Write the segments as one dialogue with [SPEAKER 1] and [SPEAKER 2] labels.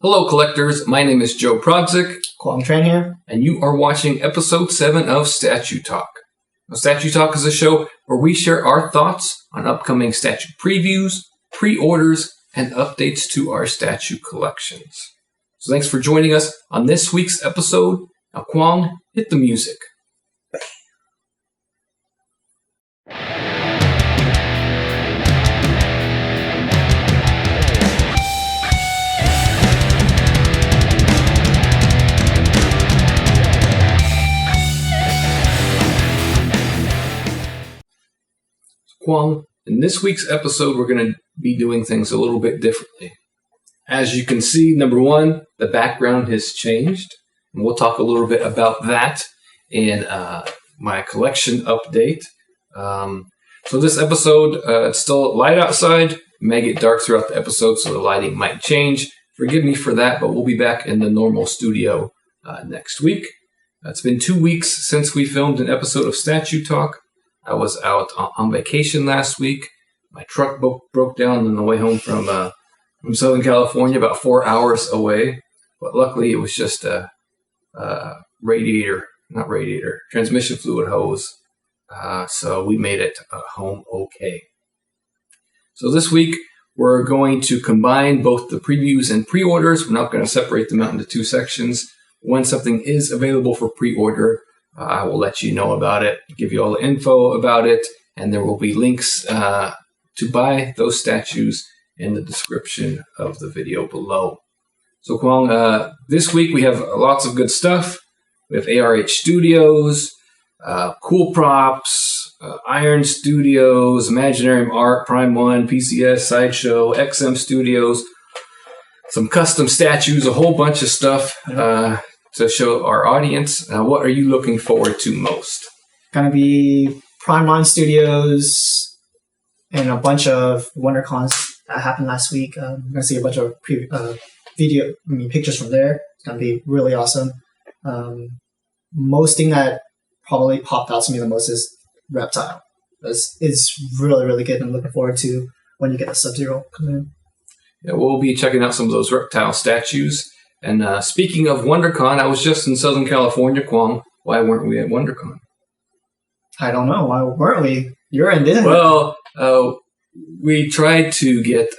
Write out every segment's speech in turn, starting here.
[SPEAKER 1] Hello collectors, my name is Joe Prodzik.
[SPEAKER 2] Kwang Tran here.
[SPEAKER 1] And you are watching episode 7 of Statue Talk. Now, Statue Talk is a show where we share our thoughts on upcoming statue previews, pre-orders, and updates to our statue collections. So thanks for joining us on this week's episode. Now Kwang, hit the music. Kwang, in this week's episode, we're going to be doing things a little bit differently. As you can see, number one, the background has changed, and we'll talk a little bit about that in my collection update. So this episode, it's still light outside. It may get dark throughout the episode, so the lighting might change. Forgive me for that, but we'll be back in the normal studio next week. It's been 2 weeks since we filmed an episode of Statue Talk. I was out on vacation last week. My truck broke down on the way home from Southern California, about 4 hours away. But luckily, it was just a transmission fluid hose. So we made it home okay. So this week, we're going to combine both the previews and pre-orders. We're not going to separate them out into two sections. When something is available for pre-order, I will let you know about it, give you all the info about it, and there will be links to buy those statues in the description of the video below. So Kwang, this week we have lots of good stuff. We have ARH Studios, Cool Props, Iron Studios, Imaginarium Art, Prime One, PCS, Sideshow, Xm Studios, some custom statues, a whole bunch of stuff to show our audience. What are you looking forward to most?
[SPEAKER 2] Gonna be Prime One Studios and a bunch of WonderCons that happened last week. We're gonna see a bunch of pictures from there. It's gonna be really awesome. Most thing that probably popped out to me the most is Reptile. It's really, really good. I'm looking forward to when you get the Sub-Zero come in.
[SPEAKER 1] Yeah, we'll be checking out some of those Reptile statues. And speaking of WonderCon, I was just in Southern California, Kwang. Why weren't we at WonderCon?
[SPEAKER 2] I don't know. Why weren't we? You're in Disney.
[SPEAKER 1] Well, we tried to get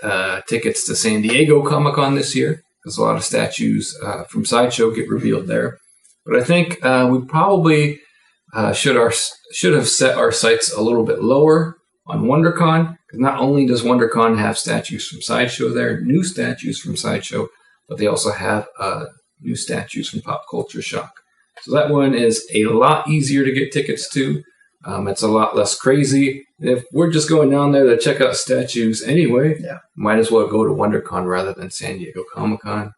[SPEAKER 1] tickets to San Diego Comic-Con this year, because a lot of statues from Sideshow get revealed there. But I think we probably should have set our sights a little bit lower on WonderCon, because not only does WonderCon have statues from Sideshow there, new statues from Sideshow, but they also have new statues from Pop Culture Shock. So that one is a lot easier to get tickets to. It's a lot less crazy. If we're just going down there to check out statues anyway, might as well go to WonderCon rather than San Diego Comic-Con.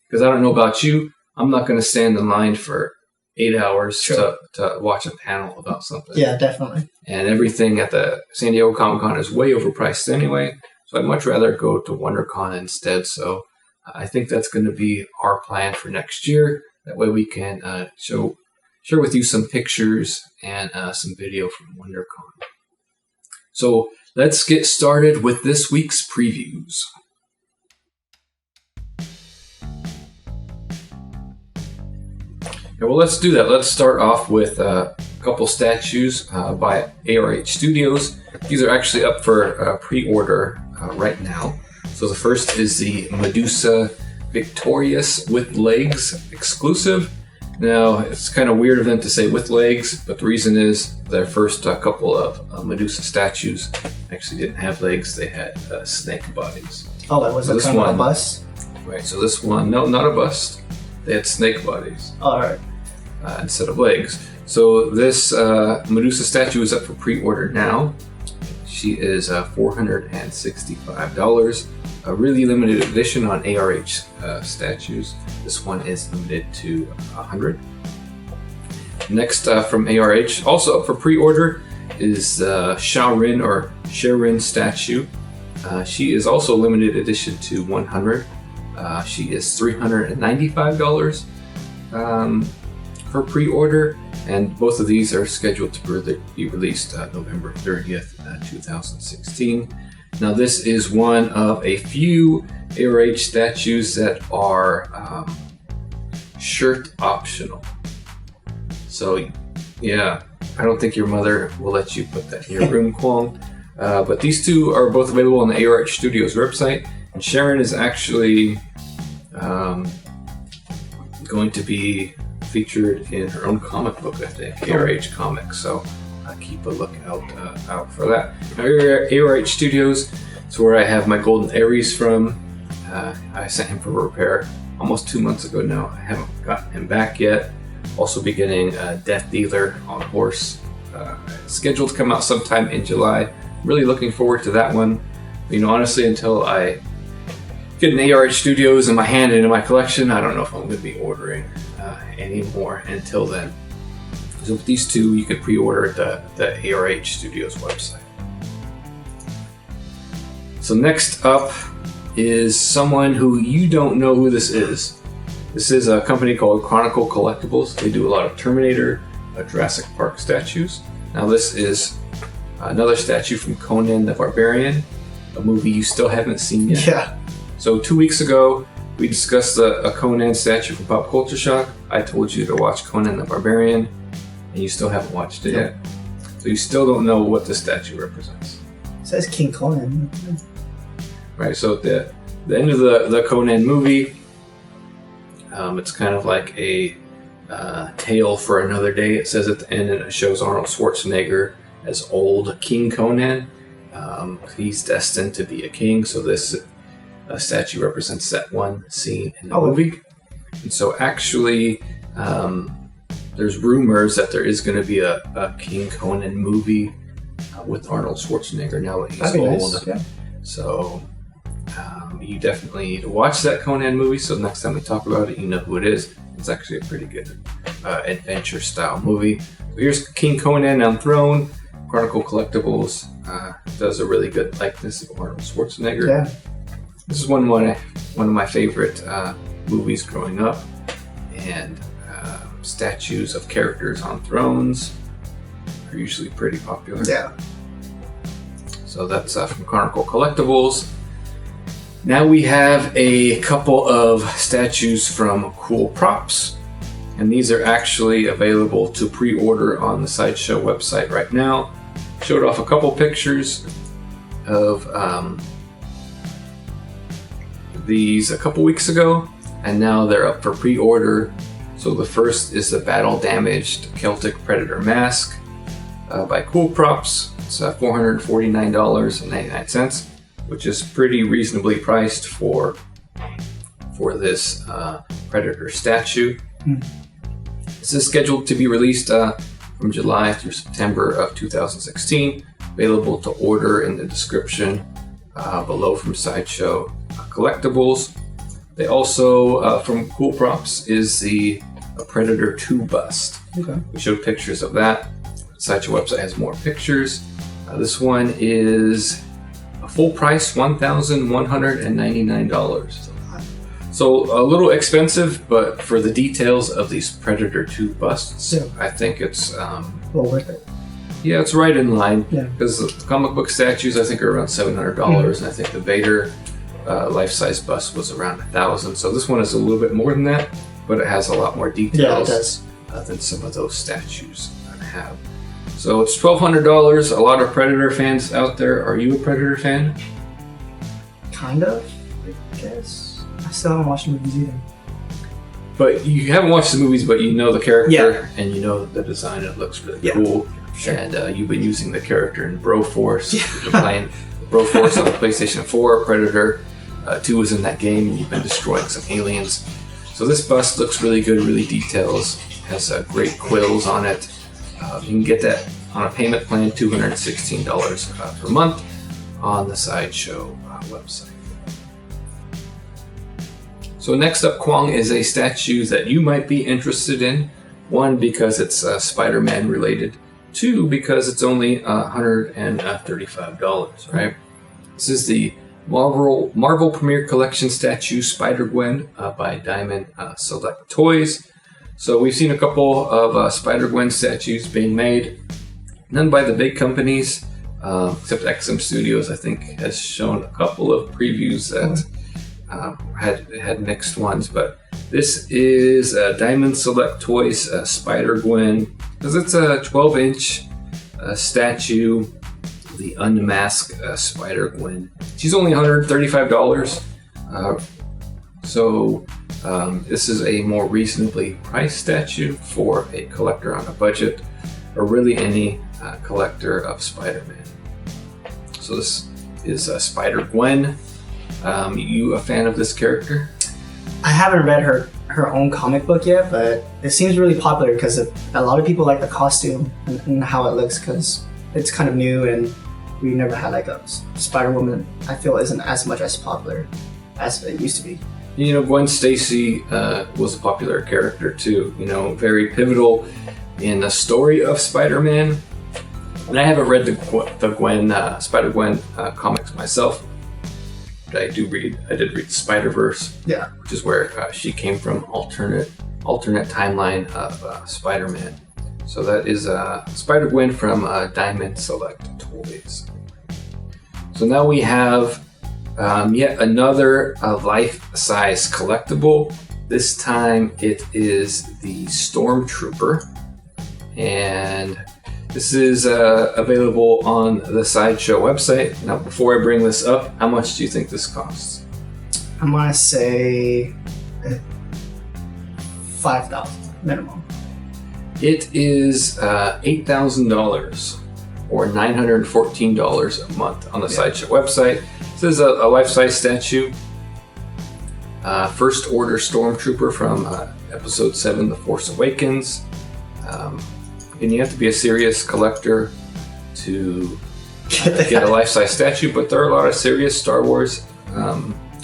[SPEAKER 1] Because I don't know about you, I'm not going to stand in line for 8 hours to watch a panel about something.
[SPEAKER 2] Yeah, definitely.
[SPEAKER 1] And everything at the San Diego Comic-Con is way overpriced anyway. So I'd much rather go to WonderCon instead. So I think that's going to be our plan for next year. That way we can share with you some pictures and some video from WonderCon. So let's get started with this week's previews. Yeah, well, let's do that. Let's start off with a couple statues by ARH Studios. These are actually up for pre-order right now. So the first is the Medusa Victorious with Legs exclusive. Now, it's kind of weird of them to say with legs, but the reason is their first couple of Medusa statues actually didn't have legs. They had snake bodies.
[SPEAKER 2] Oh, that was so kind of a bust?
[SPEAKER 1] Right, so this one, no, not a bust. They had snake bodies.
[SPEAKER 2] All right.
[SPEAKER 1] Instead of legs. So this Medusa statue is up for pre-order now. She is $465. A really limited edition on ARH statues. This one is limited to 100. Next from ARH, also up for pre-order, is the Sha-Ryn or Sha-Ryn statue. She is also limited edition to 100. She is $395 for pre-order, and both of these are scheduled to be released November 30th, 2016. Now this is one of a few ARH statues that are shirt optional. So yeah, I don't think your mother will let you put that in your room, Kwong. But these two are both available on the ARH Studios website. And Sha-Ryn is actually going to be featured in her own comic book, I think, ARH Comics. So keep a look out for that. Now, ARH Studios is where I have my Golden Aries from. I sent him for repair almost 2 months ago now. I haven't gotten him back yet. Also be getting Death Dealer on horse. Scheduled to come out sometime in July. Really looking forward to that one. Honestly, until I get an ARH Studios in my hand and in my collection, I don't know if I'm going to be ordering any more until then. So with these two, you can pre-order at the ARH Studios website. So next up is someone who you don't know who this is. This is a company called Chronicle Collectibles. They do a lot of Terminator, Jurassic Park statues. Now this is another statue from Conan the Barbarian, a movie you still haven't seen yet.
[SPEAKER 2] Yeah.
[SPEAKER 1] So 2 weeks ago, we discussed a Conan statue from Pop Culture Shock. I told you to watch Conan the Barbarian, and you still haven't watched it yet. So you still don't know what the statue represents.
[SPEAKER 2] It says King Conan.
[SPEAKER 1] Right, so at the end of the Conan movie, it's kind of like a tale for another day. It says at the end, and it shows Arnold Schwarzenegger as old King Conan. He's destined to be a king, so this statue represents that one scene in the movie. And so actually, there's rumors that there is going to be a King Conan movie with Arnold Schwarzenegger now that he's old.
[SPEAKER 2] Nice. Yeah.
[SPEAKER 1] So you definitely need to watch that Conan movie, so next time we talk about it, you know who it is. It's actually a pretty good adventure-style movie. So here's King Conan on throne. Chronicle Collectibles does a really good likeness of Arnold Schwarzenegger.
[SPEAKER 2] Yeah.
[SPEAKER 1] This is one of my favorite movies growing up, and statues of characters on thrones are usually pretty popular.
[SPEAKER 2] Yeah.
[SPEAKER 1] So that's from Chronicle Collectibles. Now we have a couple of statues from Cool Props, and these are actually available to pre-order on the Sideshow website right now. Showed off a couple pictures of these a couple weeks ago, and now they're up for pre-order. So the first is the battle-damaged Celtic Predator mask by Cool Props. It's $449.99, which is pretty reasonably priced for this Predator statue. This is scheduled to be released from July through September of 2016. Available to order in the description below from Sideshow Collectibles. They also, from Cool Props, is the Predator 2 bust.
[SPEAKER 2] Okay. We
[SPEAKER 1] showed pictures of that. The Sideshow website has more pictures. This one is a full price, $1,199. So a little expensive, but for the details of these Predator 2 busts, I think it's
[SPEAKER 2] well worth it.
[SPEAKER 1] Yeah, it's right in line.
[SPEAKER 2] Yeah.
[SPEAKER 1] Because the comic book statues, I think, are around $700, and I think the Vader life-size bust was around $1,000. So this one is a little bit more than that, but it has a lot more details than some of those statues have. So it's $1,200. A lot of Predator fans out there. Are you a Predator fan?
[SPEAKER 2] Kind of, I guess. I still haven't watched the movies either.
[SPEAKER 1] But you haven't watched the movies, but you know the character, and you know the design. It looks really cool. Sure. And you've been using the character in Broforce. You're playing Broforce on the PlayStation 4. Predator 2 was in that game, and you've been destroying some aliens. So this bust looks really good, really details. Has great quills on it. You can get that on a payment plan, $216 per month on the Sideshow website. So next up, Kwong, is a statue that you might be interested in. One, because it's Spider-Man related. Two, because it's only $135, right? This is the Marvel Premier Collection statue Spider-Gwen by Diamond Select Toys. So we've seen a couple of Spider-Gwen statues being made. None by the big companies. except Xm Studios, I think, has shown a couple of previews that had mixed ones. But this is Diamond Select Toys Spider-Gwen, because it's a 12-inch statue, the unmasked Spider-Gwen. She's only $135. So this is a more reasonably priced statue for a collector on a budget, or really any collector of Spider-Man. So this is Spider-Gwen. You a fan of this character?
[SPEAKER 2] I haven't read her own comic book yet, but it seems really popular because a lot of people like the costume and how it looks, because it's kind of new and we've never had like a Spider-Woman. I feel isn't as much as popular as it used to be.
[SPEAKER 1] You know, Gwen Stacy was a popular character too. You know, very pivotal in the story of Spider-Man. And I haven't read the Spider-Gwen comics myself, but I did read the Spider-Verse, which is where she came from, alternate timeline of Spider-Man. So that is Spider-Gwen from Diamond Select Toys. So now we have yet another life-size collectible. This time it is the Stormtrooper, and this is available on the Sideshow website. Now, before I bring this up, how much do you think this costs?
[SPEAKER 2] I'm gonna say $5,000 minimum.
[SPEAKER 1] It is $8,000 or $914 a month on the Sideshow website. This is a life-size statue. First Order Stormtrooper from Episode 7, The Force Awakens. And you have to be a serious collector to get a life-size statue, but there are a lot of serious Star Wars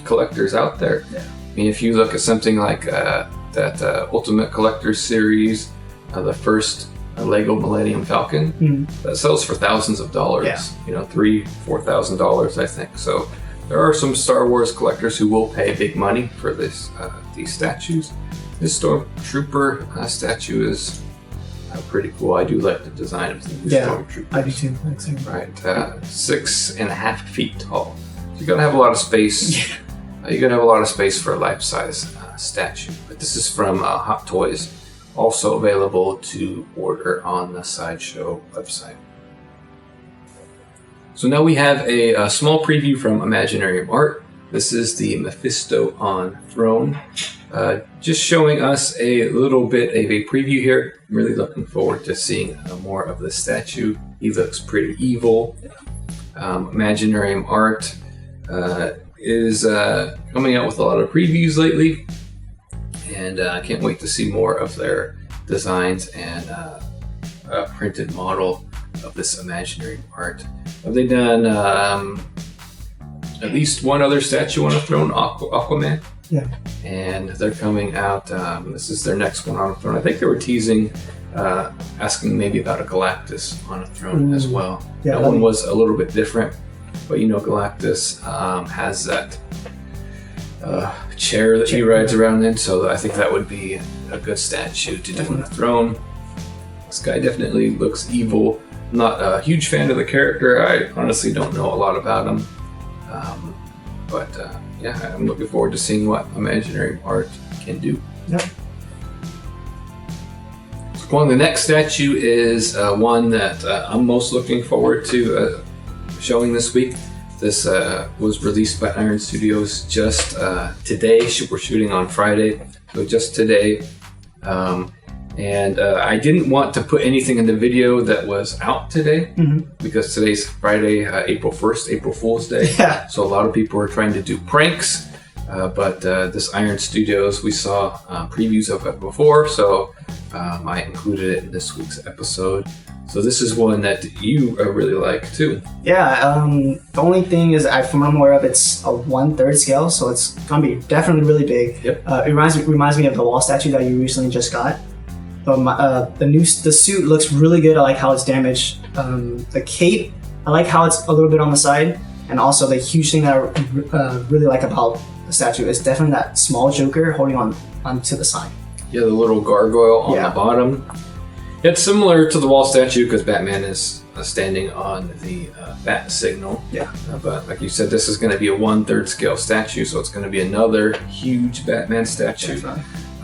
[SPEAKER 1] collectors out there. Yeah. I mean, if you look at something like that Ultimate Collector's series, the first Lego Millennium Falcon, that sells for thousands of dollars. Yeah. You know, $3,000-$4,000, I think. So there are some Star Wars collectors who will pay big money for these statues. This Stormtrooper statue is pretty cool. I do like the design of the Stormtroopers.
[SPEAKER 2] I do too.
[SPEAKER 1] Right, 6.5 feet tall. So you're gonna have a lot of space. You're gonna have a lot of space for a life-size statue. But this is from Hot Toys, also available to order on the Sideshow website. So now we have a small preview from Imaginarium Art. This is the Mephisto on Throne. Just showing us a little bit of a preview here. I'm really looking forward to seeing more of the statue. He looks pretty evil. Imaginarium Art is coming out with a lot of previews lately, and I can't wait to see more of their designs and a printed model of this Imaginarium Art. Have they done at least one other statue on a throne, Aquaman?
[SPEAKER 2] Yeah.
[SPEAKER 1] And they're coming out, this is their next one on a throne. I think they were teasing, asking maybe about a Galactus on a throne as well. Yeah, that one was a little bit different, but you know, Galactus has that chair that he rides around in, so I think that would be a good statue to do on a throne. This guy definitely looks evil. I'm not a huge fan of the character. I honestly don't know a lot about him. But yeah, I'm looking forward to seeing what Imaginarium Art can do.
[SPEAKER 2] Yep.
[SPEAKER 1] So the next statue is one that I'm most looking forward to showing this week. This was released by ARH Studios just today. We're shooting on Friday, so just today. And I didn't want to put anything in the video that was out today, because today's Friday, April 1st, April Fool's Day.
[SPEAKER 2] Yeah.
[SPEAKER 1] So a lot of people are trying to do pranks, but this ARH Studios, we saw previews of it before, so I included it in this week's episode. So this is one that you really like too.
[SPEAKER 2] Yeah, the only thing is, from what I'm aware of, it's a 1/3 scale, so it's gonna be definitely really big.
[SPEAKER 1] Yep.
[SPEAKER 2] It reminds me of the wall statue that you recently just got. But the suit looks really good. I like how it's damaged. The cape, I like how it's a little bit on the side, and also the huge thing that I really like about the statue is definitely that small Joker holding on to the side.
[SPEAKER 1] Yeah, the little gargoyle on the bottom. It's similar to the wall statue because Batman is standing on the bat signal.
[SPEAKER 2] Yeah.
[SPEAKER 1] But like you said, this is going to be a 1/3 scale statue, so it's going to be another huge Batman statue.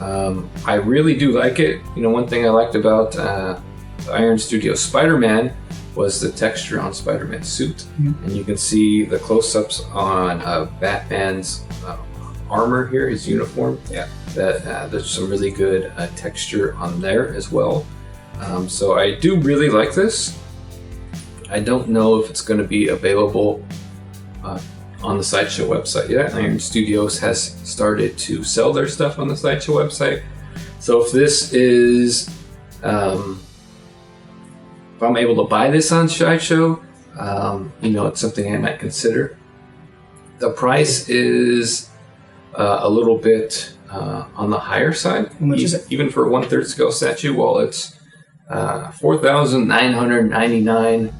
[SPEAKER 1] I really do like it. You know, one thing I liked about the ARH Studios Spider-Man was the texture on Spider-Man's suit. And you can see the close-ups on Batman's armor here, his uniform.
[SPEAKER 2] Yeah.
[SPEAKER 1] That there's some really good texture on there as well. So I do really like this. I don't know if it's going to be available on the Sideshow website yet. ARH Studios has started to sell their stuff on the Sideshow website. So if this is, if I'm able to buy this on Sideshow, you know, it's something I might consider. The price is a little bit on the higher side, even for a 1/3 scale statue. Well, it's 4,999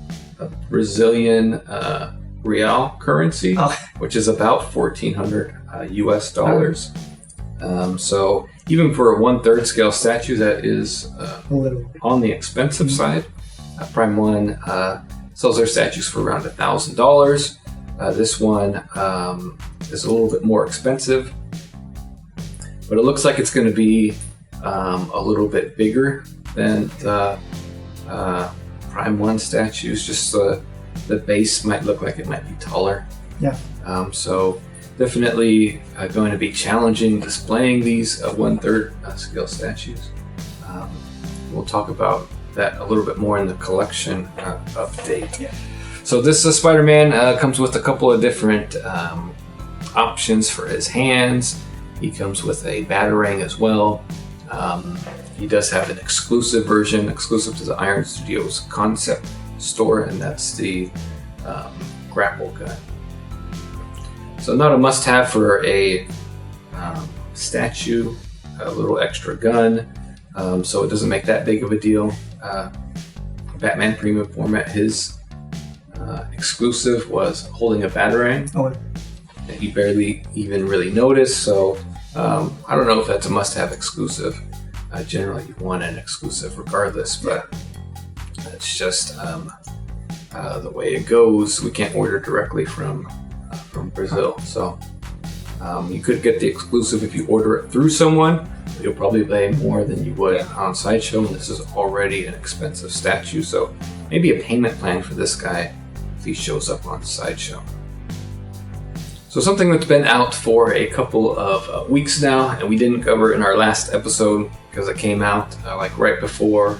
[SPEAKER 1] Brazilian real currency, which is about 1,400 US dollars. So even for a 1/3 scale statue, that is on the expensive side. Prime One sells their statues for around $1,000. This one is a little bit more expensive, but it looks like it's going to be a little bit bigger than the Prime One statues. Just the base might look like it might be taller.
[SPEAKER 2] Yeah.
[SPEAKER 1] So definitely going to be challenging displaying these 1/3 scale statues. We'll talk about that a little bit more in the collection update.
[SPEAKER 2] Yeah.
[SPEAKER 1] So this Spider-Man comes with a couple of different options for his hands. He comes with a Batarang as well. He does have an exclusive version, exclusive to the ARH Studios concept store, and that's the grapple gun. So not a must-have for a statue, a little extra gun, so it doesn't make that big of a deal. Batman Premium Format, his exclusive was holding a Batarang. And he barely even really noticed, so I don't know if that's a must-have exclusive. Generally, you want an exclusive regardless, but it's just the way it goes. We can't order directly from Brazil, so you could get the exclusive if you order it through someone. You'll probably pay more than you would on Sideshow, and this is already an expensive statue, so maybe a payment plan for this guy if he shows up on Sideshow. So something that's been out for a couple of weeks now, and we didn't cover in our last episode because it came out like right before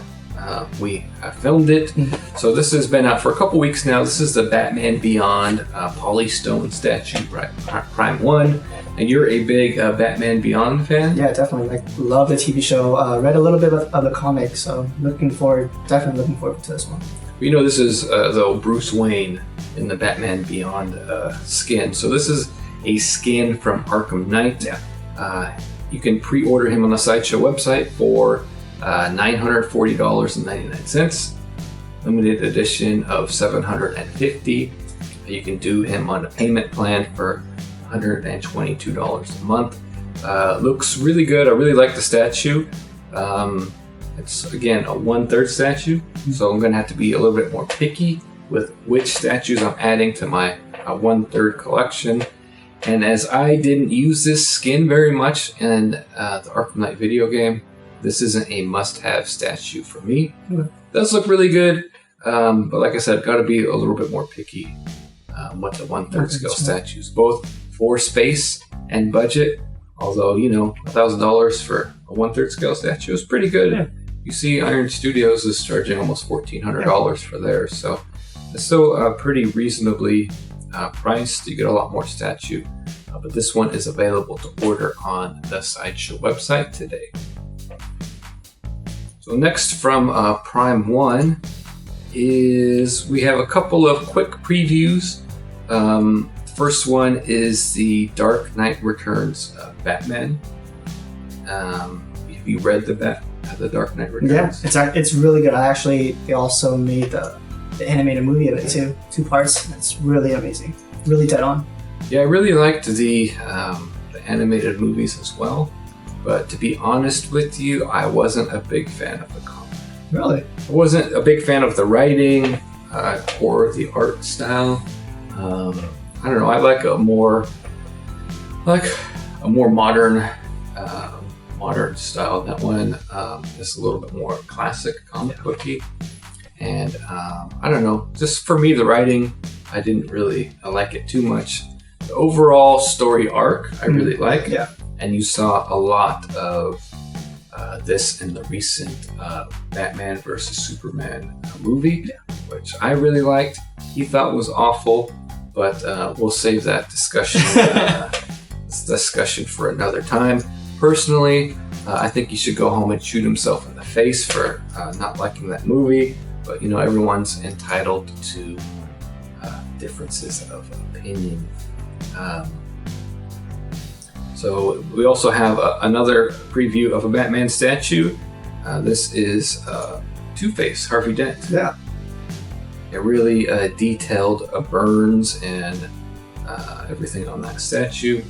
[SPEAKER 1] we filmed it. So this has been out for a couple weeks now. This is the Batman Beyond Polystone statue, Prime One. And you're a big Batman Beyond fan?
[SPEAKER 2] Yeah, definitely. Like, love the TV show. Read a little bit of the comic, so definitely looking forward to this one.
[SPEAKER 1] You know, this is though Bruce Wayne in the Batman Beyond skin. So this is a skin from Arkham Knight.
[SPEAKER 2] Yeah.
[SPEAKER 1] You can pre-order him on the Sideshow website for $940.99. Limited edition of $750. You can do him on a payment plan for $122 a month. Looks really good. I really like the statue. It's again a 1/3 statue, so I'm going to have to be a little bit more picky with which statues I'm adding to my 1/3 collection. And as I didn't use this skin very much in the Arkham Knight video game, this isn't a must-have statue for me. It does look really good, but like I said, got to be a little bit more picky with the 1/3 scale statues, both for space and budget. Although, you know, $1,000 for a 1/3 scale statue is pretty good. Yeah. You see ARH Studios is charging almost $1,400 for theirs, so it's still pretty reasonably priced. You get a lot more statue, but this one is available to order on the Sideshow website today. So next from Prime One is we have a couple of quick previews. First one is the Dark Knight Returns Batman. Have you read the Dark Knight Returns?
[SPEAKER 2] Yeah, it's really good. They also made the animated movie of it too, 2 parts. It's really amazing, really dead on.
[SPEAKER 1] Yeah, I really liked the animated movies as well. But to be honest with you, I wasn't a big fan of the comic.
[SPEAKER 2] Really?
[SPEAKER 1] I wasn't a big fan of the writing. or the art style. I don't know. I like a more modern style. That one is a little bit more classic comic booky. And I don't know. Just for me, the writing, I like it too much. The overall story arc, I really like.
[SPEAKER 2] Yeah.
[SPEAKER 1] And you saw a lot of this in the recent Batman versus Superman movie, which I really liked. He thought was awful, but we'll save that discussion for another time. Personally, I think he should go home and shoot himself in the face for not liking that movie. But everyone's entitled to differences of opinion. So we also have another preview of a Batman statue. This is Two-Face, Harvey Dent.
[SPEAKER 2] Yeah.
[SPEAKER 1] It really detailed burns and everything on that statue.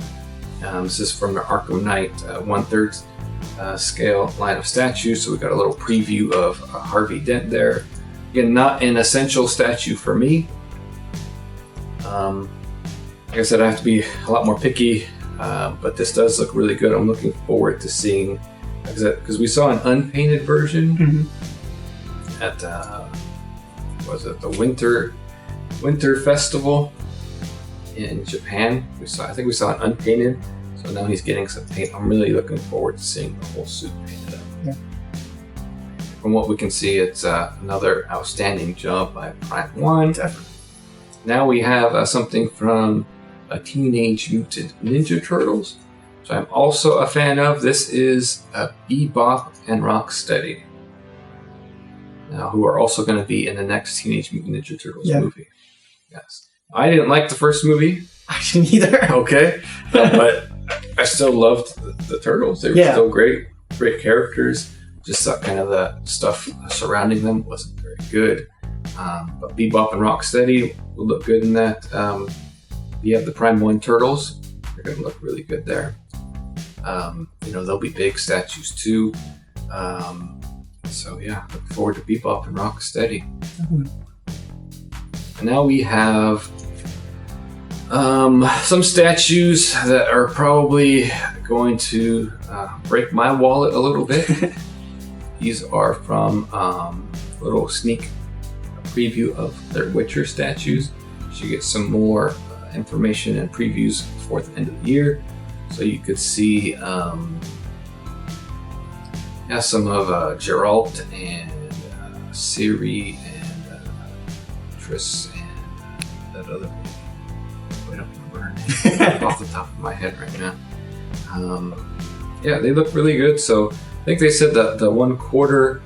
[SPEAKER 1] This is from the Arkham Knight 1/3 scale line of statues. So we got a little preview of Harvey Dent there. Again, not an essential statue for me. Like I said, I have to be a lot more picky, but this does look really good. I'm looking forward to seeing, because we saw an unpainted version at the Winter Festival in Japan. I think we saw an unpainted, so now he's getting some paint. I'm really looking forward to seeing the whole suit painted up.
[SPEAKER 2] Yeah.
[SPEAKER 1] From what we can see, it's another outstanding job by Prime One.
[SPEAKER 2] Definitely.
[SPEAKER 1] Now we have something from Teenage Mutant Ninja Turtles, which I'm also a fan of. This is Bebop and Rocksteady, who are also going to be in the next Teenage Mutant Ninja Turtles movie. Yes, I didn't like the first movie.
[SPEAKER 2] I didn't either.
[SPEAKER 1] Okay, but I still loved the Turtles. They were still great characters. Just kind of the stuff surrounding them wasn't very good. But Bebop and Rocksteady will look good in that. You have the Prime 1 Turtles. They're going to look really good there. They'll be big statues too. So yeah, look forward to Bebop and Rocksteady. And now we have some statues that are probably going to break my wallet a little bit. These are from a little sneak preview of their Witcher statues. You get some more information and previews before the end of the year. So you could see some of Geralt and Ciri and Triss and that other lady. I don't remember her name off the top of my head right now. They look really good. So I think they said that the 1/4, you're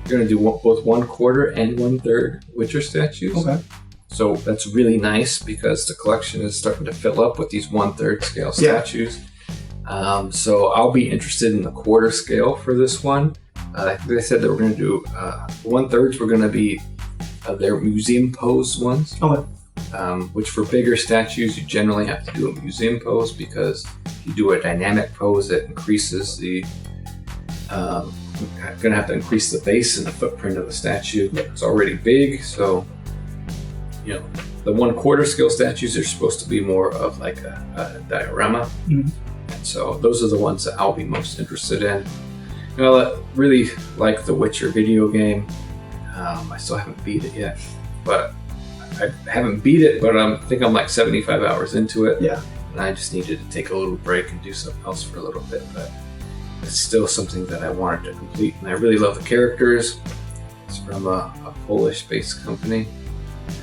[SPEAKER 1] going to do both 1/4 and 1/3 Witcher statues.
[SPEAKER 2] Okay.
[SPEAKER 1] So that's really nice because the collection is starting to fill up with these 1/3 scale statues. So I'll be interested in the 1/4 scale for this one. They said that we're going to do 1/3 were going to be their museum pose ones.
[SPEAKER 2] Okay.
[SPEAKER 1] Which for bigger statues, you generally have to do a museum pose because if you do a dynamic pose, it increases the going to have to increase the base and the footprint of the statue. It's already big, so the 1/4 scale statues are supposed to be more of like a diorama. And so those are the ones that I'll be most interested in. I really like the Witcher video game. I still haven't beat it yet, but I haven't beat it, but I think I'm like 75 hours into it.
[SPEAKER 2] Yeah.
[SPEAKER 1] And I just needed to take a little break and do something else for a little bit, but it's still something that I wanted to complete. And I really love the characters. It's from a Polish-based company,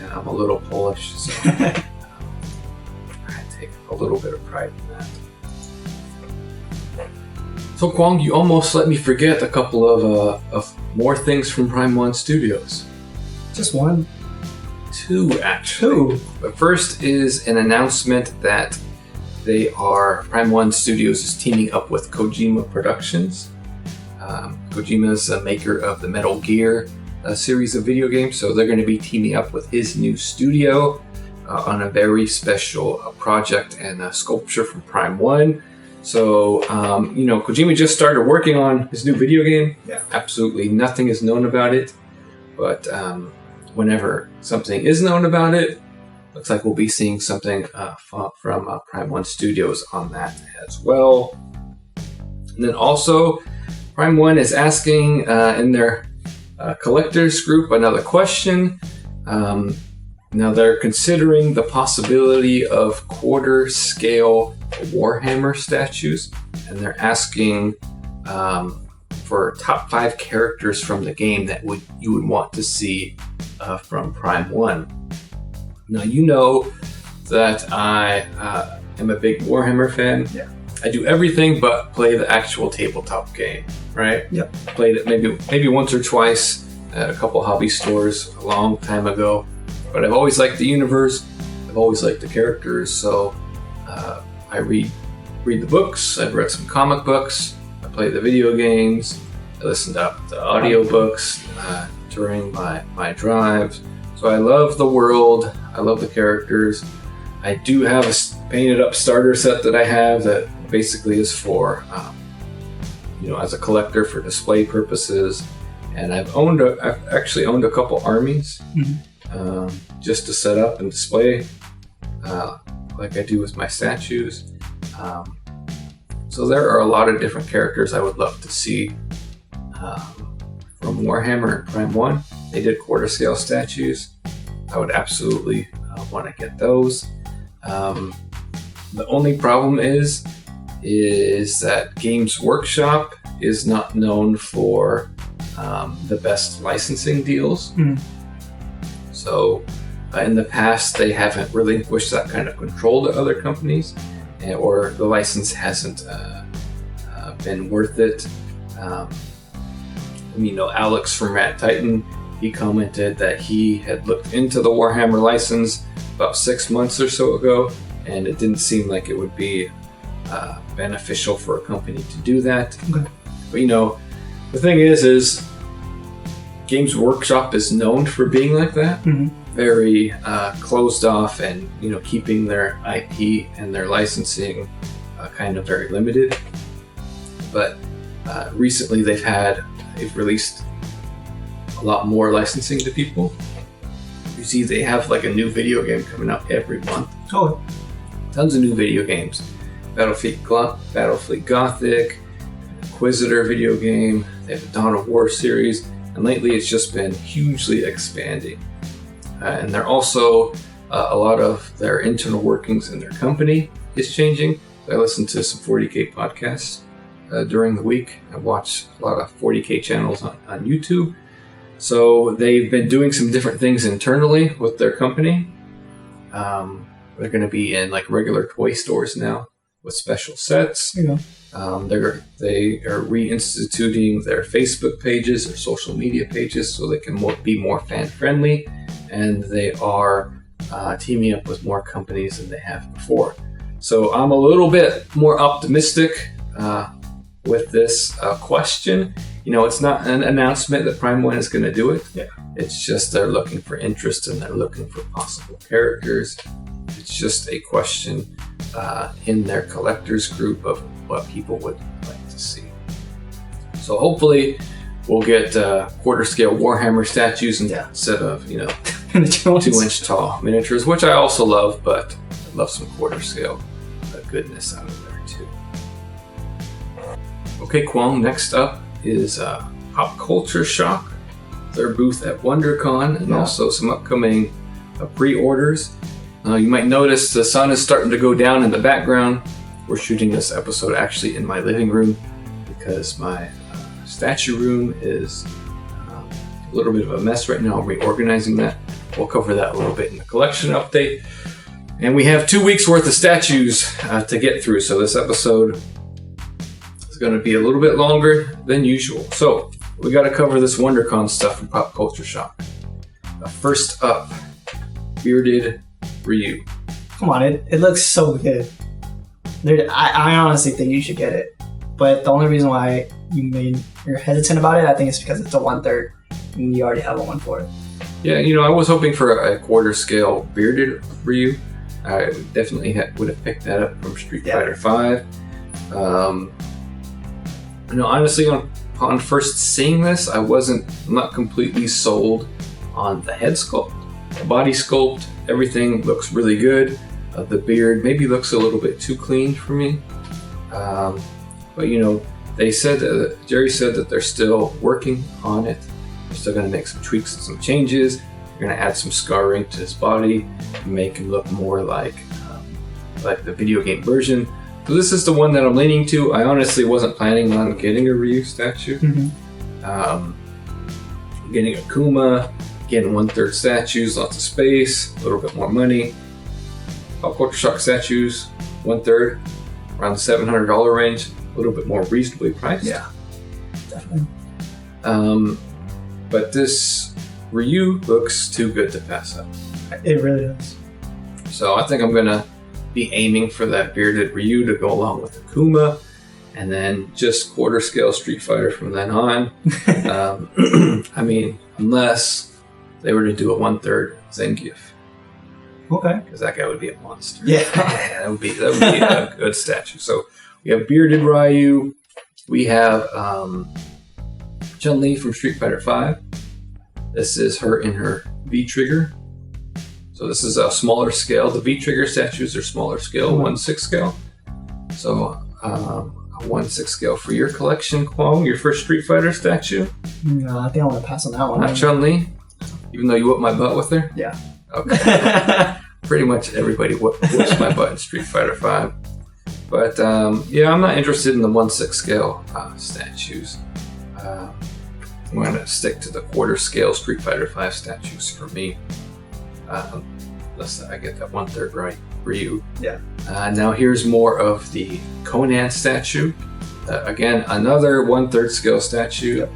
[SPEAKER 1] and I'm a little Polish, so I take a little bit of pride in that. So Kwong, you almost let me forget a couple of more things from Prime 1 Studios.
[SPEAKER 2] Just one?
[SPEAKER 1] Two, actually.
[SPEAKER 2] Two?
[SPEAKER 1] But first is an announcement that Prime 1 Studios is teaming up with Kojima Productions. Kojima is the maker of the Metal Gear series of video games, so they're going to be teaming up with his new studio on a very special project and a sculpture from Prime 1. So, Kojima just started working on his new video game.
[SPEAKER 2] Yeah.
[SPEAKER 1] Absolutely nothing is known about it, but, whenever something is known about it, looks like we'll be seeing something from Prime 1 Studios on that as well. And then also, Prime 1 is asking in their collectors group another question. Now they're considering the possibility of quarter scale Warhammer statues, and they're asking for top 5 characters from the game that you would want to see from Prime 1. Now you know that I am a big Warhammer fan.
[SPEAKER 2] Yeah.
[SPEAKER 1] I do everything but play the actual tabletop game, right?
[SPEAKER 2] Yep.
[SPEAKER 1] Played it maybe once or twice at a couple hobby stores a long time ago. But I've always liked the universe. I've always liked the characters. So I read the books. I've read some comic books. I play the video games. I listen to the audiobooks during my drives. So I love the world. I love the characters. I do have a painted up starter set that I have that basically is for, as a collector for display purposes. And I've actually owned a couple armies just to set up and display, like I do with my statues. So there are a lot of different characters I would love to see from Warhammer and Prime 1. They did quarter scale statues. I would absolutely want to get those. The only problem is that Games Workshop is not known for the best licensing deals. So in the past, they haven't relinquished that kind of control to other companies, or the license hasn't been worth it. Alex from Radd Titan, he commented that he had looked into the Warhammer license about 6 months or so ago, and it didn't seem like it would be beneficial for a company to do that.
[SPEAKER 2] Okay.
[SPEAKER 1] But the thing is Games Workshop is known for being like that. Very closed off, and keeping their IP and their licensing kind of very limited. But recently they've released a lot more licensing to people. You see, they have like a new video game coming out every month.
[SPEAKER 2] Oh,
[SPEAKER 1] tons of new video games. Battlefield Gothic, Inquisitor video game. They have the Dawn of War series, and lately it's just been hugely expanding. And they're also a lot of their internal workings in their company is changing. I listen to some 40K podcasts during the week. I watch a lot of 40K channels on YouTube. So they've been doing some different things internally with their company. They're going to be in like regular toy stores now with special sets. They are reinstituting their Facebook pages, their social media pages, so they can be more fan friendly. And they are teaming up with more companies than they have before. So I'm a little bit more optimistic with this question. It's not an announcement that Prime 1 is going to do it. Yeah. It's just they're looking for interest and they're looking for possible characters. It's just a question in their collectors group of what people would like to see. So hopefully we'll get quarter scale Warhammer statues instead of 2-inch tall miniatures, which I also love, but I love some quarter scale goodness out of there too. Okay, Kwong, next up is Pop Culture Shock, their booth at WonderCon, and also some upcoming pre-orders. You might notice the sun is starting to go down in the background. We're shooting this episode actually in my living room because my statue room is a little bit of a mess right now. I'm reorganizing that. We'll cover that a little bit in the collection update. And we have 2 weeks worth of statues to get through, so this episode is going to be a little bit longer than usual. So we got to cover this WonderCon stuff from Pop Culture Shock. First up, Bearded Ryu.
[SPEAKER 2] Come on, it looks so good. I honestly think you should get it. But the only reason why you're hesitant about it, I think it's because it's a 1/3 and you already have a 1/4.
[SPEAKER 1] Yeah, I was hoping for a quarter scale Bearded Ryu. I definitely would have picked that up from Street Fighter V. Honestly, upon first seeing this, I'm not completely sold on the head sculpt. The body sculpt, everything looks really good. The beard maybe looks a little bit too clean for me. But you know, they said that, Jerry said that they're still working on it. They're still going to make some tweaks and some changes. They're going to add some scarring to his body and make him look more like the video game version. So this is the one that I'm leaning to. I honestly wasn't planning on getting a Ryu statue. Getting a Kuma, getting 1/3 statues, lots of space, a little bit more money. Pop Culture Shock statues, 1/3, around the $700 range, a little bit more reasonably priced.
[SPEAKER 2] Yeah, definitely.
[SPEAKER 1] But this Ryu looks too good to pass up.
[SPEAKER 2] It really is.
[SPEAKER 1] So I think I'm gonna be aiming for that bearded Ryu to go along with the Kuma, and then just quarter scale Street Fighter from then on. I mean, unless they were to do a 1/3 Zangief.
[SPEAKER 2] Okay.
[SPEAKER 1] Because that guy would be a monster.
[SPEAKER 2] Yeah.
[SPEAKER 1] that would be a good statue. So we have bearded Ryu. We have Chun-Li from Street Fighter V. This is her in her V-Trigger. So this is a smaller scale. The V-Trigger statues are smaller scale, 1/6 scale. So a 1/6 scale for your collection, Kwong, your first Street Fighter statue.
[SPEAKER 2] No, I think I want to pass on that one.
[SPEAKER 1] Not Chun-Li, even though you whipped my butt with her?
[SPEAKER 2] Yeah.
[SPEAKER 1] Okay. Pretty much everybody whoops my butt in Street Fighter V. But yeah, I'm not interested in the 1/6 scale statues. I'm going to stick to the quarter scale Street Fighter V statues for me. Unless I get that 1/3 right, Ryu.
[SPEAKER 2] Yeah.
[SPEAKER 1] Now here's more of the Conan statue. Again, another 1/3 scale statue.
[SPEAKER 2] Yep.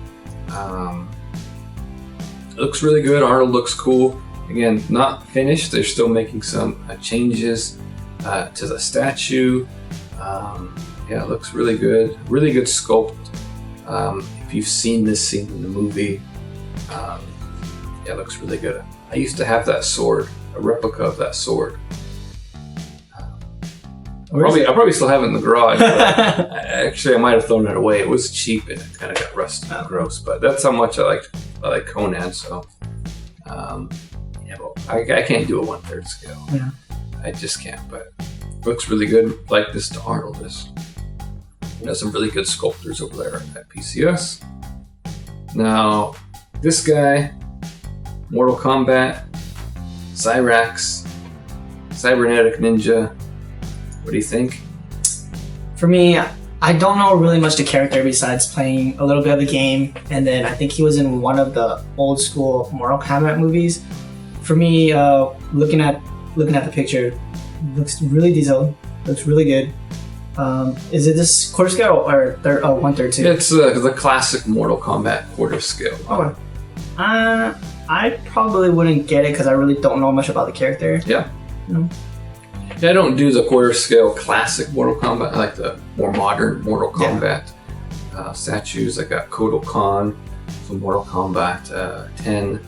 [SPEAKER 1] It looks really good. Arnold looks cool. Again, not finished. They're still making some changes to the statue. Yeah, it looks really good. Really good sculpt. If you've seen this scene in the movie, yeah, it looks really good. I used to have that sword, a replica of that sword. I probably still have it in the garage. But actually, I might have thrown it away. It was cheap and it kind of got rusty and gross. But that's how much I like Conan. So, yeah, well, I can't do a 1/3 scale.
[SPEAKER 2] Yeah.
[SPEAKER 1] I just can't. But it looks really good. Like this to Arnold is. There's some really good sculptors over there at PCS. Now, this guy, Mortal Kombat, Cyrax, Cybernetic Ninja. What do you think?
[SPEAKER 2] For me, I don't know really much the character besides playing a little bit of the game, and then I think he was in one of the old school Mortal Kombat movies. For me, looking at the picture, looks really detailed. Looks really good. Is it this quarter scale or 1/3 too?
[SPEAKER 1] It's the classic Mortal Kombat quarter scale.
[SPEAKER 2] Okay. I probably wouldn't get it because I really don't know much about the character.
[SPEAKER 1] Yeah.
[SPEAKER 2] No.
[SPEAKER 1] Yeah, I don't do the quarter scale classic Mortal Kombat. I like the more modern Mortal Kombat statues. I got Kotal Khan from Mortal Kombat 10,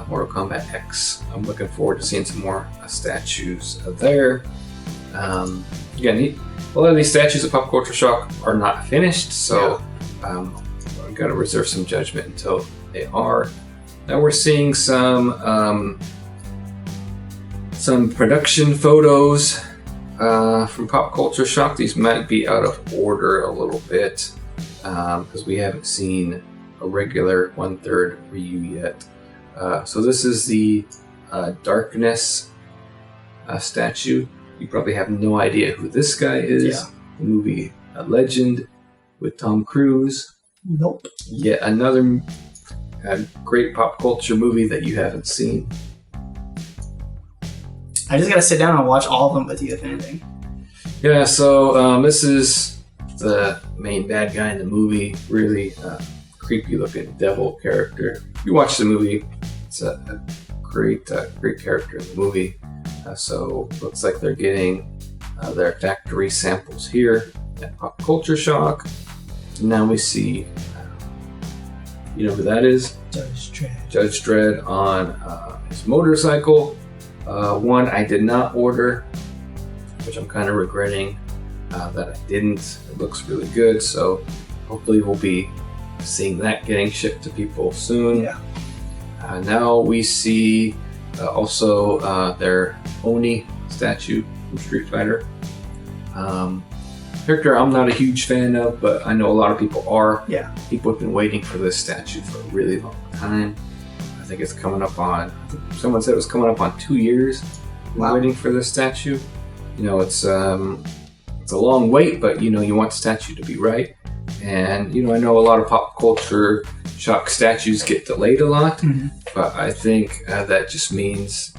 [SPEAKER 1] Mortal Kombat X. I'm looking forward to seeing some more statues there. Again, a lot of these statues of Pop Culture Shock are not finished, so I've got to reserve some judgment until they are. Now we're seeing some production photos from Pop Culture Shock. These might be out of order a little bit because we haven't seen a regular 1/3 Ryu yet. So this is the Darkness statue. You probably have no idea who this guy is.
[SPEAKER 2] Yeah.
[SPEAKER 1] The movie Legend with Tom Cruise.
[SPEAKER 2] Nope.
[SPEAKER 1] Yet another great pop culture movie that you haven't seen.
[SPEAKER 2] I just gotta sit down and watch all of them with you, if anything.
[SPEAKER 1] Yeah, so this is the main bad guy in the movie. Really creepy looking devil character. If you watch the movie, it's a great character in the movie. So looks like they're getting their factory samples here at Pop Culture Shock. And now we see, you know who that is?
[SPEAKER 2] Judge Dredd.
[SPEAKER 1] Judge Dredd on his motorcycle. One I did not order, which I'm kind of regretting that I didn't. It looks really good, so hopefully we'll be seeing that getting shipped to people soon.
[SPEAKER 2] Yeah.
[SPEAKER 1] Now we see also their Oni statue from Street Fighter. Character I'm not a huge fan of, but I know a lot of people are.
[SPEAKER 2] Yeah.
[SPEAKER 1] People have been waiting for this statue for a really long time. I think it's coming up on, someone said it was coming up on 2 years.
[SPEAKER 2] Wow.
[SPEAKER 1] Waiting for this statue. It's a long wait, but you want the statue to be right. And I know a lot of pop culture shock statues get delayed a lot, but I think that just means,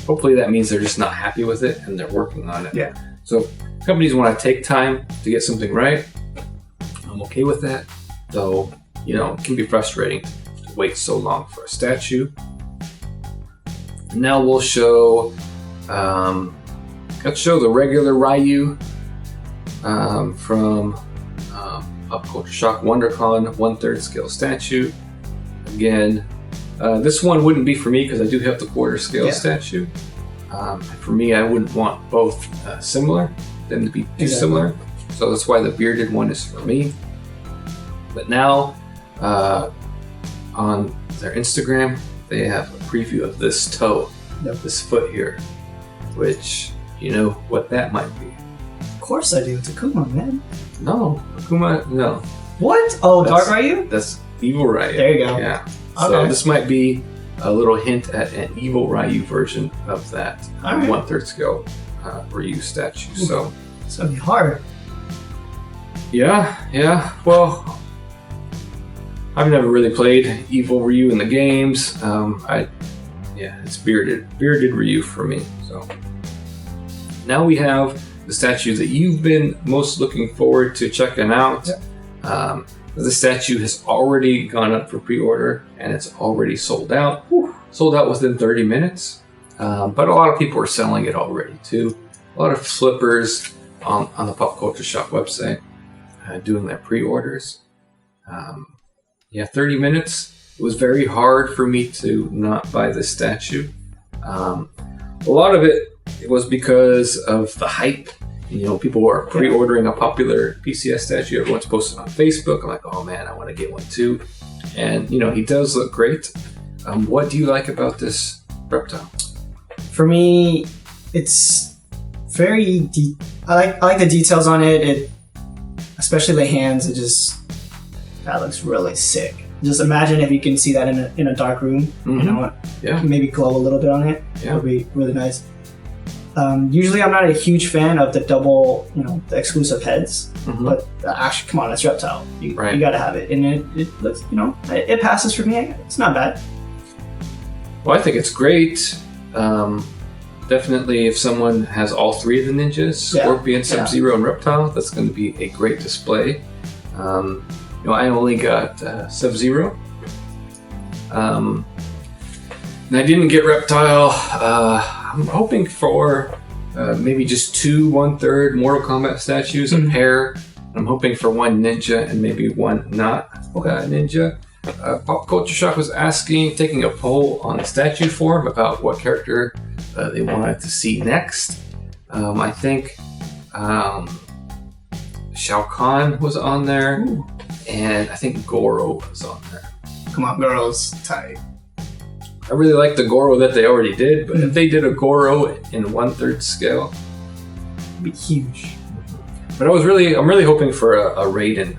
[SPEAKER 1] hopefully that means they're just not happy with it and they're working on it.
[SPEAKER 2] Yeah.
[SPEAKER 1] So companies want to take time to get something right. I'm okay with that, though. It can be frustrating to wait so long for a statue. Now we'll show, let's show the regular Ryu from Pop Culture Shock WonderCon 1/3 scale statue. Again, this one wouldn't be for me because I do have the 1/4 scale statue. For me, I wouldn't want both them to be too similar. So that's why the bearded one is for me. But now, on their Instagram, they have a preview of this toe, this foot here, which you know what that might be.
[SPEAKER 2] Of course I do. It's Akuma, man.
[SPEAKER 1] No, Akuma, no.
[SPEAKER 2] What? Oh, Dark Ryu?
[SPEAKER 1] That's Evil Ryu.
[SPEAKER 2] There you go.
[SPEAKER 1] Yeah.
[SPEAKER 2] Okay.
[SPEAKER 1] So this might be a little hint at an Evil Ryu version of that 1/3 scale Ryu statue. So
[SPEAKER 2] it's gonna be hard.
[SPEAKER 1] Yeah. Well, I've never really played Evil Ryu in the games. It's bearded Ryu for me. So now we have the statue that you've been most looking forward to checking out.
[SPEAKER 2] Yep.
[SPEAKER 1] The statue has already gone up for pre-order and it's already sold out. Sold out within 30 minutes. But a lot of people are selling it already too. A lot of flippers on the Pop Culture Shock website doing their pre-orders. 30 minutes. It was very hard for me to not buy this statue. A lot of it was because of the hype. People were pre-ordering a popular PCS statue. Everyone's posted on Facebook. I'm like, oh man, I want to get one too. And he does look great. What do you like about this reptile?
[SPEAKER 2] For me, it's very I like the details on it. Especially the hands. That looks really sick. Just imagine if you can see that in a dark room. Maybe glow a little bit on it. That would be really nice. Usually I'm not a huge fan of the double, the exclusive heads, but actually, come on, it's reptile. You gotta have it. And it looks, it passes for me. It's not bad.
[SPEAKER 1] Well, I think it's great. Definitely if someone has all three of the ninjas, Scorpion, Sub-Zero, and Reptile, that's going to be a great display. I only got Sub-Zero. And I didn't get Reptile. I'm hoping for maybe just 2 1/3 Mortal Kombat statues, a pair. I'm hoping for one ninja and maybe one not ninja. Pop Culture Shock was taking a poll on the statue forum about what character they wanted to see next. I think Shao Kahn was on there, and I think Goro was on there.
[SPEAKER 2] Come on, girls, tight.
[SPEAKER 1] I really like the Goro that they already did, but if they did a Goro in 1/3 scale,
[SPEAKER 2] it'd be huge.
[SPEAKER 1] But I'm really hoping for a Raiden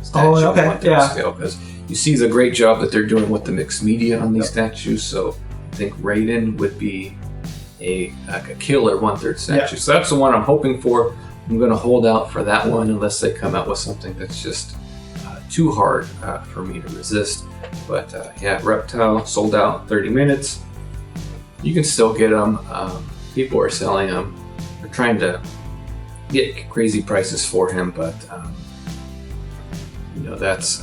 [SPEAKER 1] statue in 1/3 scale, because you see the great job that they're doing with the mixed media on these statues. So I think Raiden would be a killer 1/3 statue. So that's the one I'm hoping for. I'm going to hold out for that one unless they come out with something that's just too hard for me to resist. But Reptile sold out 30 minutes. You can still get them. People are selling them. They're trying to get crazy prices for him, but that's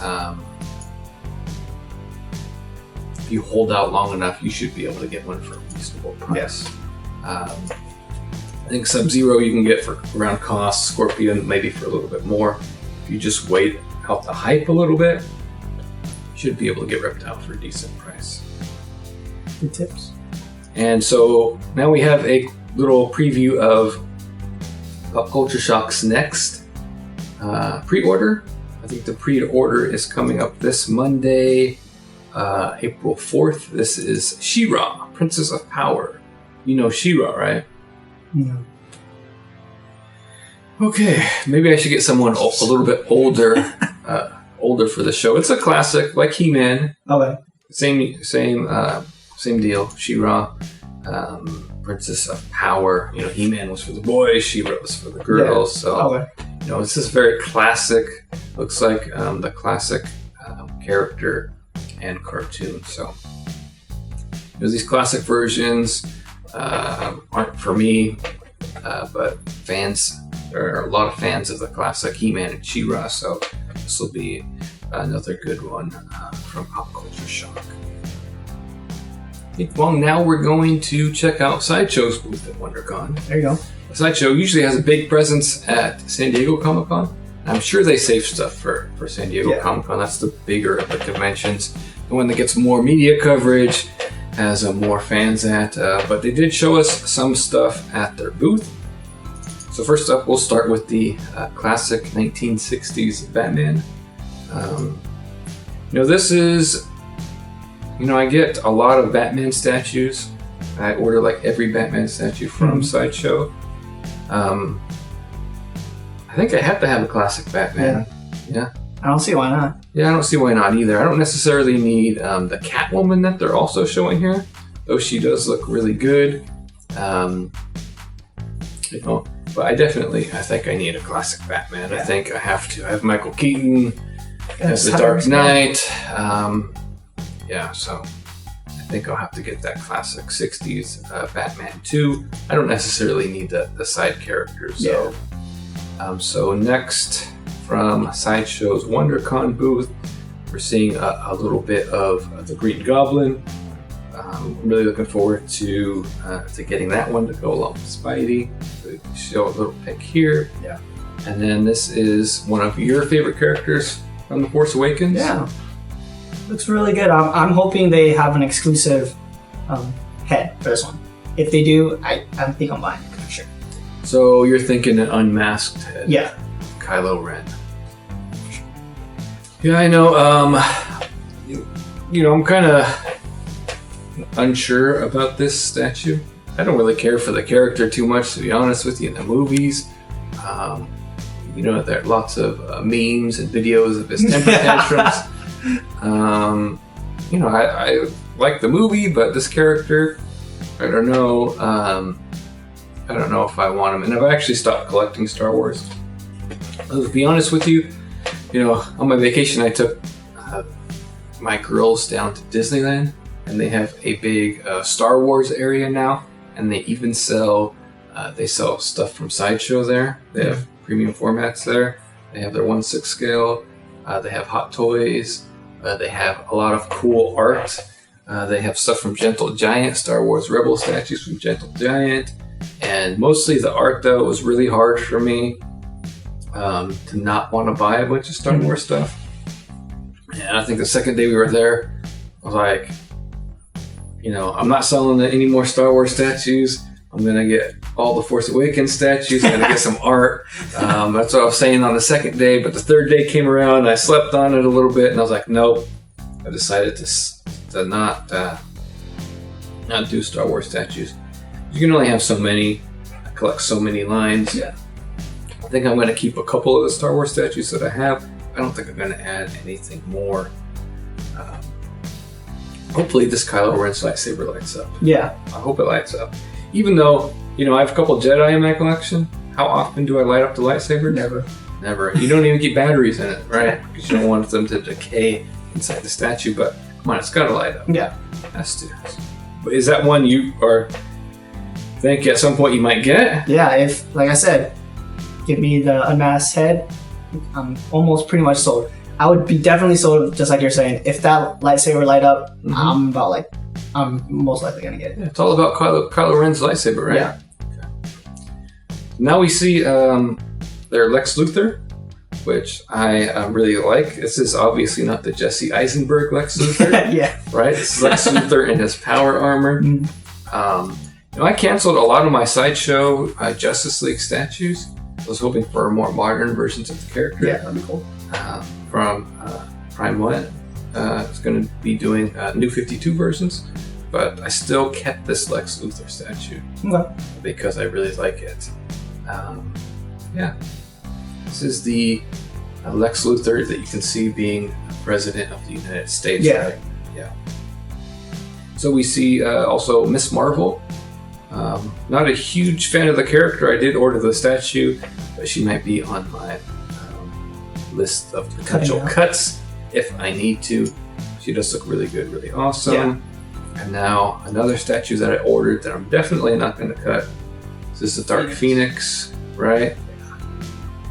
[SPEAKER 1] if you hold out long enough, you should be able to get one for a reasonable price. I think Sub-Zero you can get for around cost. Scorpion maybe for a little bit more. If you just wait out the hype a little bit, should be able to get Reptile for a decent price.
[SPEAKER 2] Good tips.
[SPEAKER 1] And so now we have a little preview of Pop Culture Shock's next pre-order. I think the pre-order is coming up this Monday, April 4th, this is She-Ra, Princess of Power. You know She-Ra, right?
[SPEAKER 2] No.
[SPEAKER 1] Okay, maybe I should get someone a little bit older for the show. It's a classic, like He-Man.
[SPEAKER 2] Okay.
[SPEAKER 1] Same deal. She-Ra, Princess of Power. You know, He-Man was for the boys, She-Ra was for the girls.
[SPEAKER 2] Yeah.
[SPEAKER 1] So,
[SPEAKER 2] okay.
[SPEAKER 1] you know, it's just very classic. Looks like the classic character and cartoon. So, there's these classic versions. Aren't for me, but fans. There are a lot of fans of the classic He-Man and She-Ra, so this will be another good one from Pop Culture Shock. Well, now we're going to check out Sideshow's booth at WonderCon.
[SPEAKER 2] There you go.
[SPEAKER 1] Sideshow usually has a big presence at San Diego Comic-Con. I'm sure they save stuff for San Diego Comic-Con. That's the bigger of the conventions. The one that gets more media coverage, has more fans at, but they did show us some stuff at their booth. So first up, we'll start with the classic 1960s Batman. This is, I get a lot of Batman statues. I order like every Batman statue from Sideshow. I think I have to have a classic Batman. Yeah.
[SPEAKER 2] I don't see why not.
[SPEAKER 1] Yeah, I don't see why not either. I don't necessarily need the Catwoman that they're also showing here, though she does look really good. But I think I need a classic Batman. Yeah. I think I have to have Michael Keaton as the Dark Knight. So I think I'll have to get that classic 60s Batman too. I don't necessarily need the side characters.
[SPEAKER 2] Yeah.
[SPEAKER 1] So next, from Sideshow's WonderCon booth, we're seeing a little bit of the Green Goblin. I'm really looking forward to getting that one to go along with Spidey. So show a little pic here.
[SPEAKER 2] Yeah.
[SPEAKER 1] And then this is one of your favorite characters from The Force Awakens.
[SPEAKER 2] Yeah. Looks really good. I'm hoping they have an exclusive head for this one. If they do, I think I'm buying it for sure.
[SPEAKER 1] So you're thinking an unmasked head?
[SPEAKER 2] Yeah.
[SPEAKER 1] Kylo Ren. Yeah, I know. I'm kind of unsure about this statue. I don't really care for the character too much, to be honest with you, in the movies. There are lots of memes and videos of his temper tantrums. I like the movie, but this character, I don't know. I don't know if I want him. And I've actually stopped collecting Star Wars. To be honest with you, on my vacation I took my girls down to Disneyland, and they have a big Star Wars area now, and they even sell stuff from Sideshow there. They have premium formats there. They have their 1/6 scale. They have Hot Toys. They have a lot of cool art. They have stuff from Gentle Giant, Star Wars Rebel statues from Gentle Giant, and mostly the art though was really hard for me to not want to buy a bunch of Star Wars stuff. And I think the second day we were there, I was like, I'm not selling any more Star Wars statues. I'm going to get all the Force Awakens statues. I'm going to get some art. That's what I was saying on the second day. But the third day came around, and I slept on it a little bit, and I was like, nope. I decided to not do Star Wars statues. You can only have so many. I collect so many lines.
[SPEAKER 2] Yeah.
[SPEAKER 1] I think I'm going to keep a couple of the Star Wars statues that I have. I don't think I'm going to add anything more. Hopefully this Kylo Ren's lightsaber lights up.
[SPEAKER 2] Yeah.
[SPEAKER 1] I hope it lights up. Even though, I have a couple Jedi in my collection, how often do I light up the lightsaber? Never. You don't even get batteries in it, right? Because you don't want them to decay inside the statue, but come on, it's got to light up.
[SPEAKER 2] Yeah.
[SPEAKER 1] Has to. But is that one you think at some point you might get?
[SPEAKER 2] Yeah, if, like I said, give me the unmasked head, I'm almost pretty much sold. I would be definitely sold, just like you're saying. If that lightsaber light up, I'm most likely gonna get it.
[SPEAKER 1] Yeah, it's all about Kylo Ren's lightsaber, right?
[SPEAKER 2] Yeah.
[SPEAKER 1] Okay. Now we see their Lex Luthor, which I really like. This is obviously not the Jesse Eisenberg Lex Luthor.
[SPEAKER 2] Yeah.
[SPEAKER 1] Right? It's Lex Luthor in his power armor. I canceled a lot of my Sideshow Justice League statues. I was hoping for more modern versions of the character.
[SPEAKER 2] Yeah, that'd be cool.
[SPEAKER 1] From Prime 1. is going to be doing New 52 versions, but I still kept this Lex Luthor statue because I really like it. This is the Lex Luthor that you can see being President of the United States. Right? Yeah. So we see also Miss Marvel. Not a huge fan of the character. I did order the statue, but she might be on my list of potential cuts if I need to. She does look really good, really awesome. Yeah. And now another statue that I ordered that I'm definitely not going to cut. This is the Dark Phoenix, right?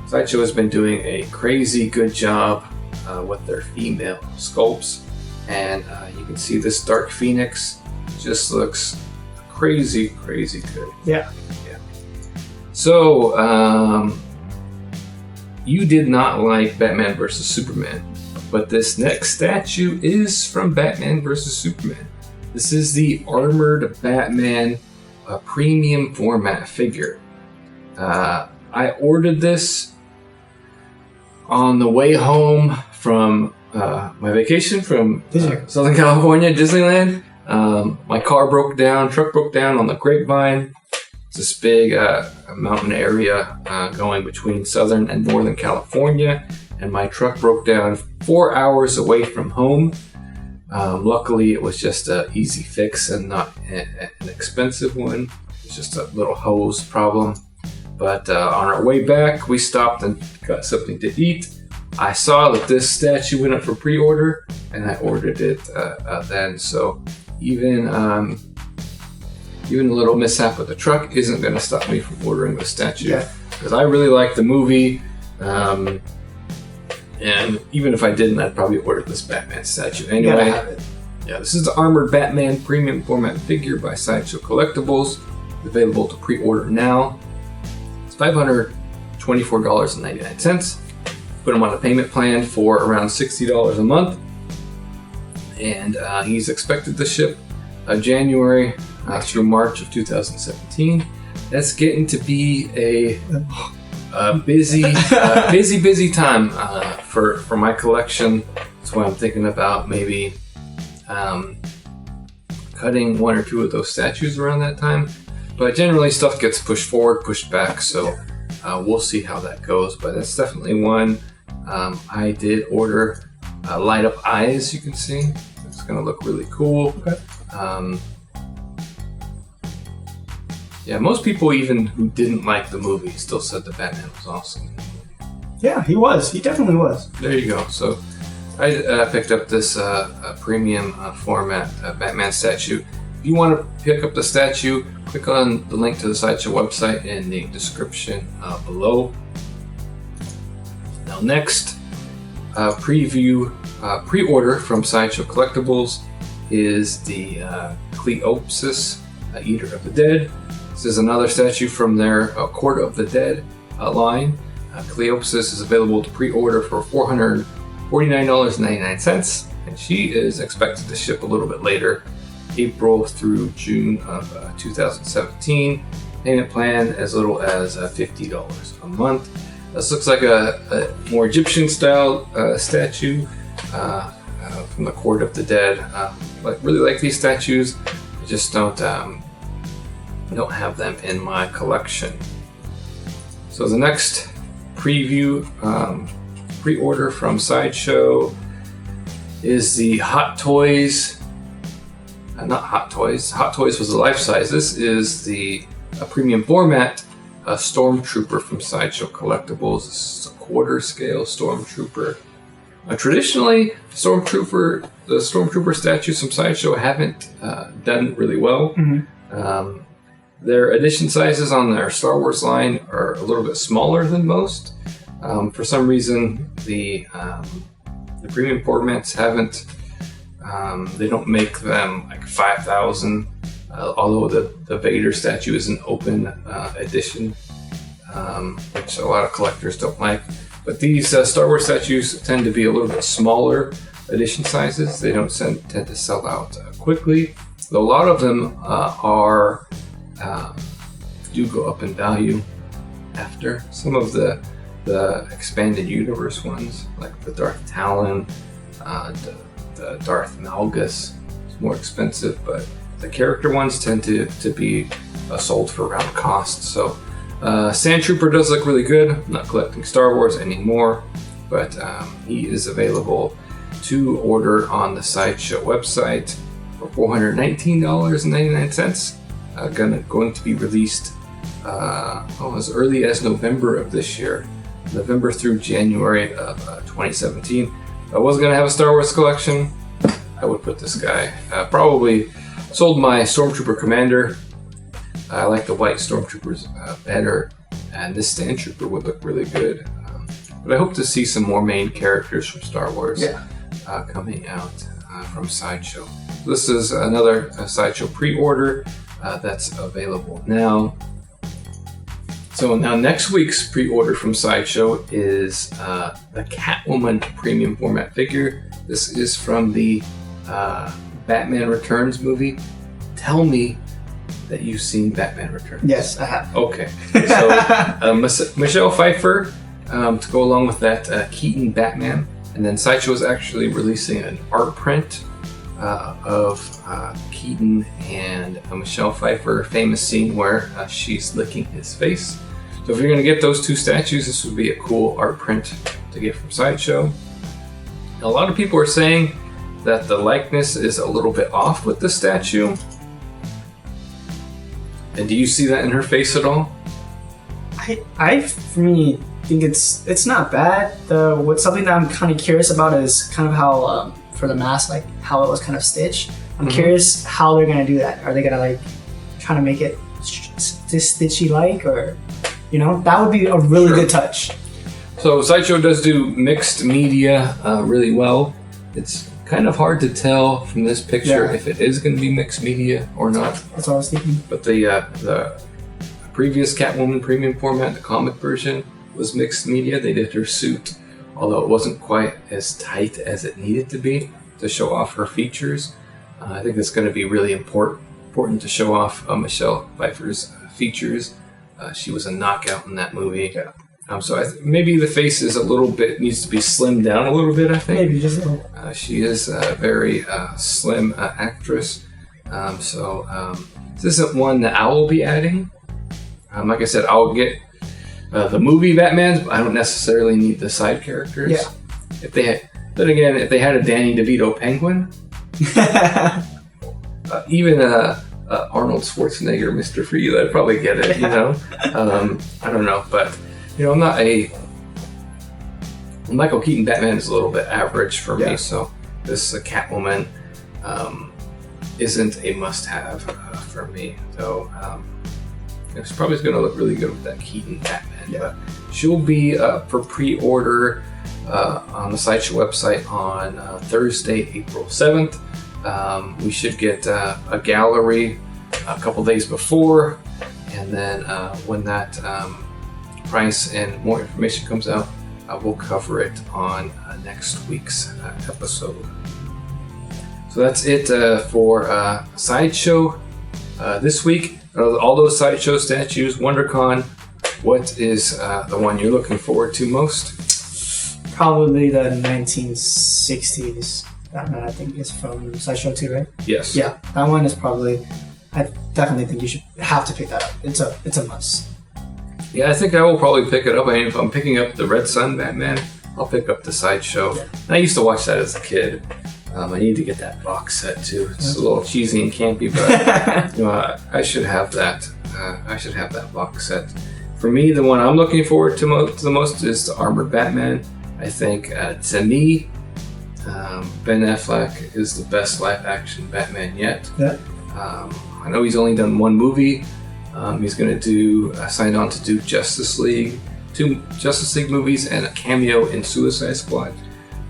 [SPEAKER 1] Sideshow has been doing a crazy good job with their female sculpts, and you can see this Dark Phoenix just looks crazy good.
[SPEAKER 2] Yeah.
[SPEAKER 1] So you did not like Batman vs Superman, but this next statue is from Batman vs Superman. This is the armored Batman premium format figure. I ordered this on the way home from my vacation from Southern California, Disneyland. My truck broke down on the Grapevine. It's this big mountain area going between Southern and Northern California, and my truck broke down 4 hours away from home. Luckily, it was just an easy fix and not an expensive one. It's just a little hose problem. But on our way back, we stopped and got something to eat. I saw that this statue went up for pre-order, and I ordered it then. So even a little mishap with the truck isn't going to stop me from ordering the statue, because I really like the movie. And even if I didn't, I'd probably order this Batman statue anyway. This is the armored Batman premium format figure by Sideshow Collectibles. It's available to pre-order now. It's $524.99. Put him on a payment plan for around $60 a month. And he's expected to ship January through March of 2017. That's getting to be a busy time for my collection. That's why I'm thinking about maybe cutting one or two of those statues around that time. But generally stuff gets pushed forward, pushed back, so we'll see how that goes. But that's definitely one. I did order light up eyes, you can see. It's going to look really cool. Most people, even who didn't like the movie, still said that Batman was awesome.
[SPEAKER 2] Yeah, he was. He definitely was.
[SPEAKER 1] There you go. So I picked up this premium format Batman statue. If you want to pick up the statue, click on the link to the Sideshow website in the description below. Now next, pre-order from Sideshow Collectibles is the Cleopsis, Eater of the Dead. This is another statue from their Court of the Dead line. Cleopsis is available to pre-order for $449.99, and she is expected to ship a little bit later, April through June of 2017. Payment plan as little as $50 a month. This looks like a more Egyptian style statue from the Court of the Dead. I really like these statues. I just don't have them in my collection. So the next pre-order from Sideshow is the Hot Toys. Not Hot Toys. Hot Toys was a life size. This is the premium format Stormtrooper from Sideshow Collectibles. This is a quarter scale Stormtrooper. Traditionally, the Stormtrooper statues from Sideshow haven't done really well. Mm-hmm. Their edition sizes on their Star Wars line are a little bit smaller than most. For some reason, the premium formats haven't. They don't make them like 5,000. Although the Vader statue is an open edition, which a lot of collectors don't like. But these Star Wars statues tend to be a little bit smaller edition sizes. They don't tend to sell out quickly. Though a lot of them do go up in value after. Some of the expanded universe ones, like the Dark Talon, the Darth Malgus is more expensive, but the character ones tend to be sold for around cost. So Sandtrooper does look really good. I'm not collecting Star Wars anymore, but he is available to order on the Sideshow website for $419.99. Going to be released as early as November of this year, November through January of 2017. If I was going to have a Star Wars collection, I would put this guy. Probably sold my Stormtrooper Commander. I like the white Stormtroopers better, and this Sandtrooper would look really good. But I hope to see some more main characters from Star Wars coming out from Sideshow. This is another Sideshow pre-order that's available now. So now next week's pre-order from Sideshow is the Catwoman premium format figure. This is from the Batman Returns movie. Tell me that you've seen Batman Returns.
[SPEAKER 2] Yes, I have.
[SPEAKER 1] Okay. So Michelle Pfeiffer to go along with that Keaton Batman. And then Sideshow is actually releasing an art print of Keaton and Michelle Pfeiffer, famous scene where she's licking his face. So if you're going to get those two statues, this would be a cool art print to get from Sideshow. A lot of people are saying that the likeness is a little bit off with the statue. And do you see that in her face at all?
[SPEAKER 2] I for me think it's not bad. What's something that I'm kind of curious about is kind of how for the mask, like how it was kind of stitched. I'm curious how they're gonna do that. Are they gonna like try to make it stitchy like, or that would be a really good touch.
[SPEAKER 1] So Sideshow does do mixed media really well. It's kind of hard to tell from this picture if it is going to be mixed media or not.
[SPEAKER 2] That's what I was thinking.
[SPEAKER 1] But the previous Catwoman premium format, the comic version, was mixed media. They did her suit, although it wasn't quite as tight as it needed to be to show off her features. I think it's going to be really important to show off Michelle Pfeiffer's features. She was a knockout in that movie.
[SPEAKER 2] Yeah.
[SPEAKER 1] So maybe the face is needs to be slimmed down a little bit, I think.
[SPEAKER 2] Maybe just a little.
[SPEAKER 1] She is a very slim actress. This isn't one that I will be adding. Like I said, I'll get the movie Batmans, but I don't necessarily need the side characters.
[SPEAKER 2] Yeah.
[SPEAKER 1] If they had a Danny DeVito Penguin, even Arnold Schwarzenegger Mr. Freeze, I'd probably get it. I don't know, but I'm not Michael Keaton Batman is a little bit average for me, so this Catwoman isn't a must-have for me. Though it's probably going to look really good with that Keaton Batman. But she'll be for pre-order on the Sideshow website on Thursday, April 7th. We should get a gallery a couple days before, and then when that price and more information comes out, we'll cover it on next week's episode. So that's it for Sideshow this week. All those Sideshow statues, WonderCon, what is the one you're looking forward to most?
[SPEAKER 2] Probably the 1960s Batman, I think, is from Sideshow too, right?
[SPEAKER 1] Yes.
[SPEAKER 2] Yeah, that one is probably, I definitely think you should have to pick that up. It's a must.
[SPEAKER 1] Yeah, I think I will probably pick it up. I mean, if I'm picking up the Red Sun Batman, I'll pick up the Sideshow. Yeah. I used to watch that as a kid. I need to get that box set too. It's a little cheesy and campy, but I should have that. I should have that box set. For me, the one I'm looking forward to the most is the Armored Batman. I think to me, Ben Affleck is the best live-action Batman yet.
[SPEAKER 2] Yeah.
[SPEAKER 1] I know he's only done one movie. He's going to signed on to do two Justice League movies and a cameo in Suicide Squad.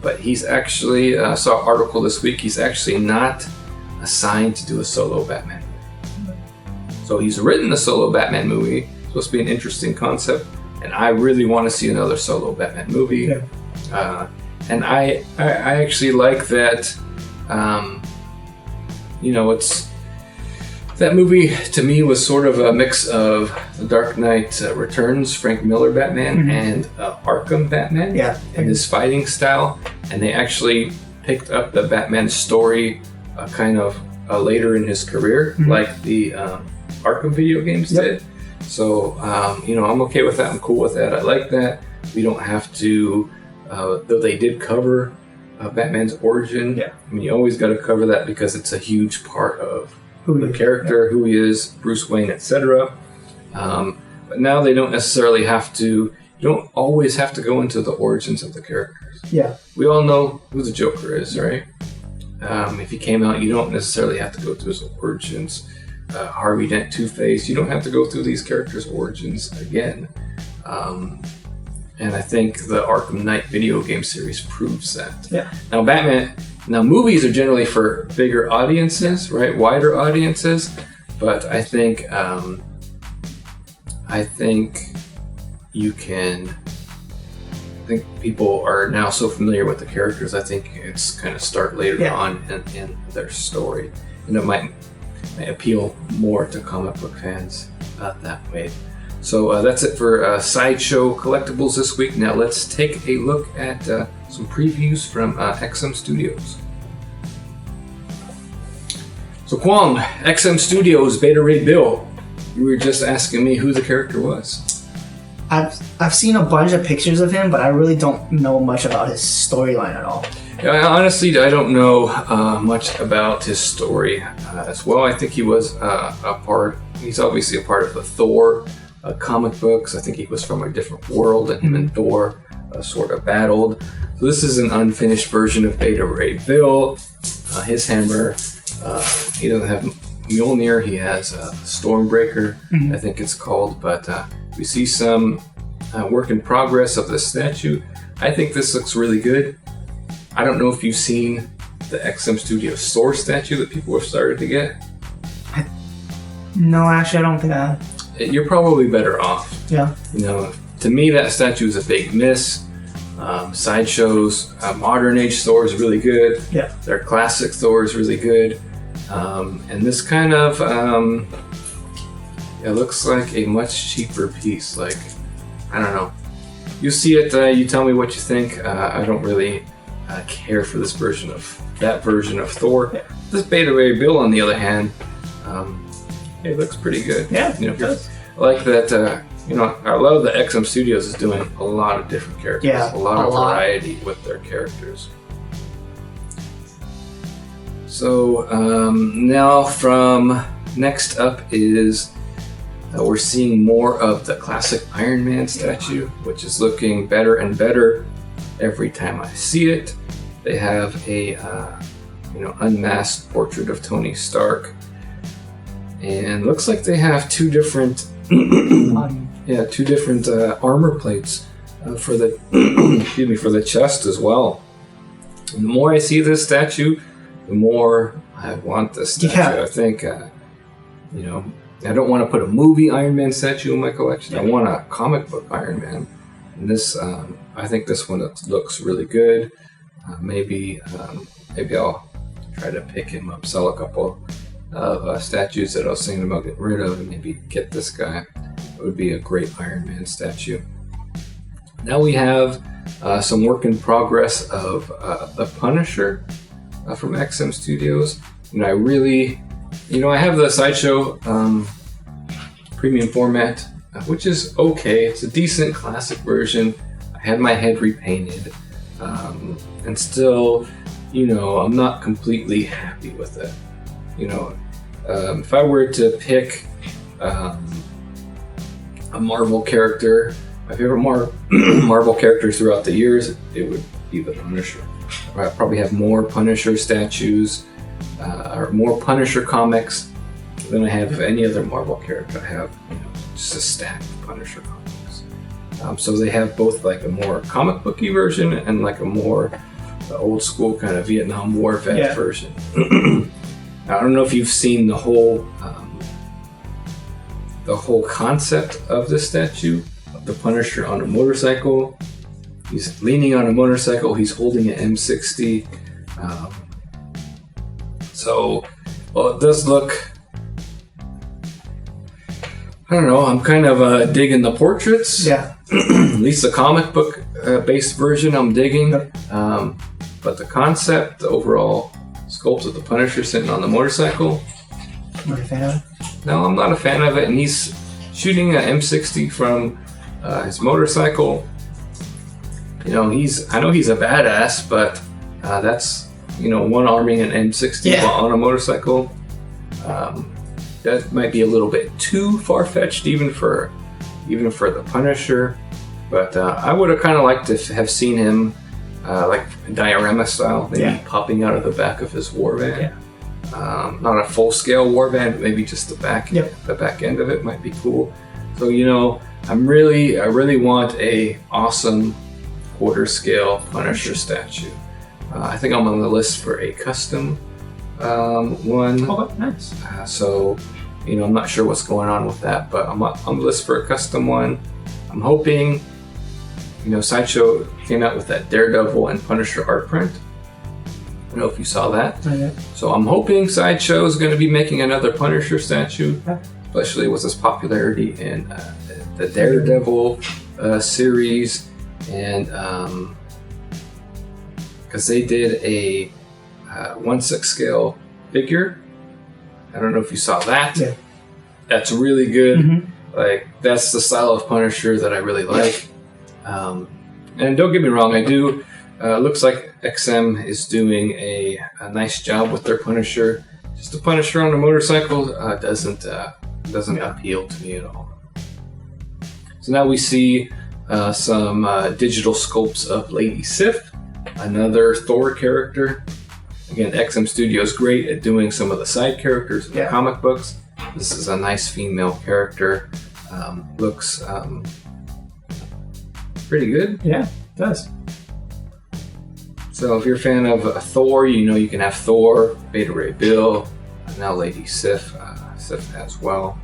[SPEAKER 1] But he's actually, saw an article this week, he's actually not assigned to do a solo Batman movie. So he's written a solo Batman movie. It's supposed to be an interesting concept, and I really want to see another solo Batman movie.
[SPEAKER 2] Yeah.
[SPEAKER 1] And I actually like that, it's, that movie to me was sort of a mix of The Dark Knight Returns, Frank Miller Batman, and Arkham Batman, and his fighting style. And they actually picked up the Batman story kind of later in his career, like the Arkham video games did. So, I'm okay with that. I'm cool with that. I like that. We don't have to, though they did cover Batman's origin.
[SPEAKER 2] Yeah.
[SPEAKER 1] I mean, you always got to cover that because it's a huge part of the character, who he is, Bruce Wayne, etc. But now they don't necessarily have to. You don't always have to go into the origins of the characters.
[SPEAKER 2] Yeah.
[SPEAKER 1] We all know who the Joker is, right? If he came out, you don't necessarily have to go through his origins. Harvey Dent, Two-Face, you don't have to go through these characters' origins again. And I think the Arkham Knight video game series proves that.
[SPEAKER 2] Yeah.
[SPEAKER 1] Now movies are generally for bigger audiences, right? Wider audiences. But I think you can. I think people are now so familiar with the characters. I think it's kind of start later on in their story, and it might appeal more to comic book fans that way. So that's it for Sideshow Collectibles this week. Now let's take a look at some previews from Xm Studios. So Kwong, Xm Studios Beta Ray Bill. You were just asking me who the character was.
[SPEAKER 2] I've seen a bunch of pictures of him, but I really don't know much about his storyline at all.
[SPEAKER 1] Yeah, honestly, I don't know much about his story as well. I think he was he's obviously a part of the Thor comic books. I think he was from a different world, and him and Thor sort of battled. So this is an unfinished version of Beta Ray Bill. His hammer, he doesn't have Mjolnir, he has Stormbreaker, I think it's called, but we see some work in progress of the statue. I think this looks really good. I don't know if you've seen the Xm Studios Source statue that people have started to get.
[SPEAKER 2] No, actually, I don't think I have.
[SPEAKER 1] You're probably better off.
[SPEAKER 2] Yeah.
[SPEAKER 1] To me, that statue is a big miss. Sideshow's modern age Thor is really good.
[SPEAKER 2] Yeah.
[SPEAKER 1] Their classic Thor is really good. And this kind of, it looks like a much cheaper piece. Like, I don't know. You see it, you tell me what you think. I don't really care for that version of Thor. Yeah. This Beta Ray Bill, on the other hand, it looks pretty good.
[SPEAKER 2] Yeah, it does.
[SPEAKER 1] I like that, I love that Xm Studios is doing a lot of different characters.
[SPEAKER 2] Yeah,
[SPEAKER 1] a lot of variety with their characters. So, now from next up is, we're seeing more of the classic Iron Man statue, which is looking better and better every time I see it. They have a, unmasked portrait of Tony Stark. And looks like they have two different armor plates for the for the chest as well. And the more I see this statue, the more I want this statue.
[SPEAKER 2] Yeah.
[SPEAKER 1] I think I don't want to put a movie Iron Man statue in my collection. I want a comic book Iron Man. And this, I think this one looks really good. Maybe I'll try to pick him up, sell a couple of statues that I was thinking about getting rid of, and maybe get this guy. It would be a great Iron Man statue. Now we have some work in progress of the Punisher from Xm Studios. And I really, I have the Sideshow premium format, which is okay. It's a decent classic version. I had my head repainted, and still, I'm not completely happy with it. If I were to pick a Marvel character, my favorite Marvel characters throughout the years, it would be the Punisher. I probably have more Punisher statues or more Punisher comics than I have any other Marvel character. I have just a stack of Punisher comics. So they have both like a more comic booky version and like a more old school kind of Vietnam War vet version. I don't know if you've seen the whole concept of this statue of the Punisher on a motorcycle. He's leaning on a motorcycle. He's holding an M60. It does look. I don't know. I'm kind of digging the portraits.
[SPEAKER 2] Yeah.
[SPEAKER 1] At least the comic book based version, I'm digging. but the concept, the overall sculpt of the Punisher sitting on the motorcycle.
[SPEAKER 2] Not a fan of it?
[SPEAKER 1] No, I'm not a fan of it, and he's shooting an M60 from his motorcycle. You know, I know he's a badass, but that's, one arming an M60 on a motorcycle. That might be a little bit too far-fetched even for the Punisher. But I would have kind of liked to have seen him like diorama style, maybe popping out of the back of his war van. Not a full-scale war van, but maybe just the back end of it might be cool. So I really want a awesome quarter-scale Punisher statue. I think I'm on the list for a custom one.
[SPEAKER 2] Oh, nice.
[SPEAKER 1] So I'm not sure what's going on with that, but I'm on the list for a custom one. I'm hoping. Sideshow came out with that Daredevil and Punisher art print. I don't know if you saw that.
[SPEAKER 2] Okay.
[SPEAKER 1] So I'm hoping Sideshow is going to be making another Punisher statue, especially with his popularity in the Daredevil series, and because they did a 1/6 scale figure. I don't know if you saw that. Yeah. That's really good. Mm-hmm. Like, that's the style of Punisher that I really like. And don't get me wrong, I do. Looks like XM is doing a nice job with their Punisher. Just the Punisher on a motorcycle doesn't appeal to me at all. So now we see some digital sculpts of Lady Sif, another Thor character. Again, Xm Studios great at doing some of the side characters in the comic books. This is a nice female character. Looks pretty good.
[SPEAKER 2] Yeah, it does.
[SPEAKER 1] So if you're a fan of Thor, you can have Thor, Beta Ray Bill, now Lady Sif as well.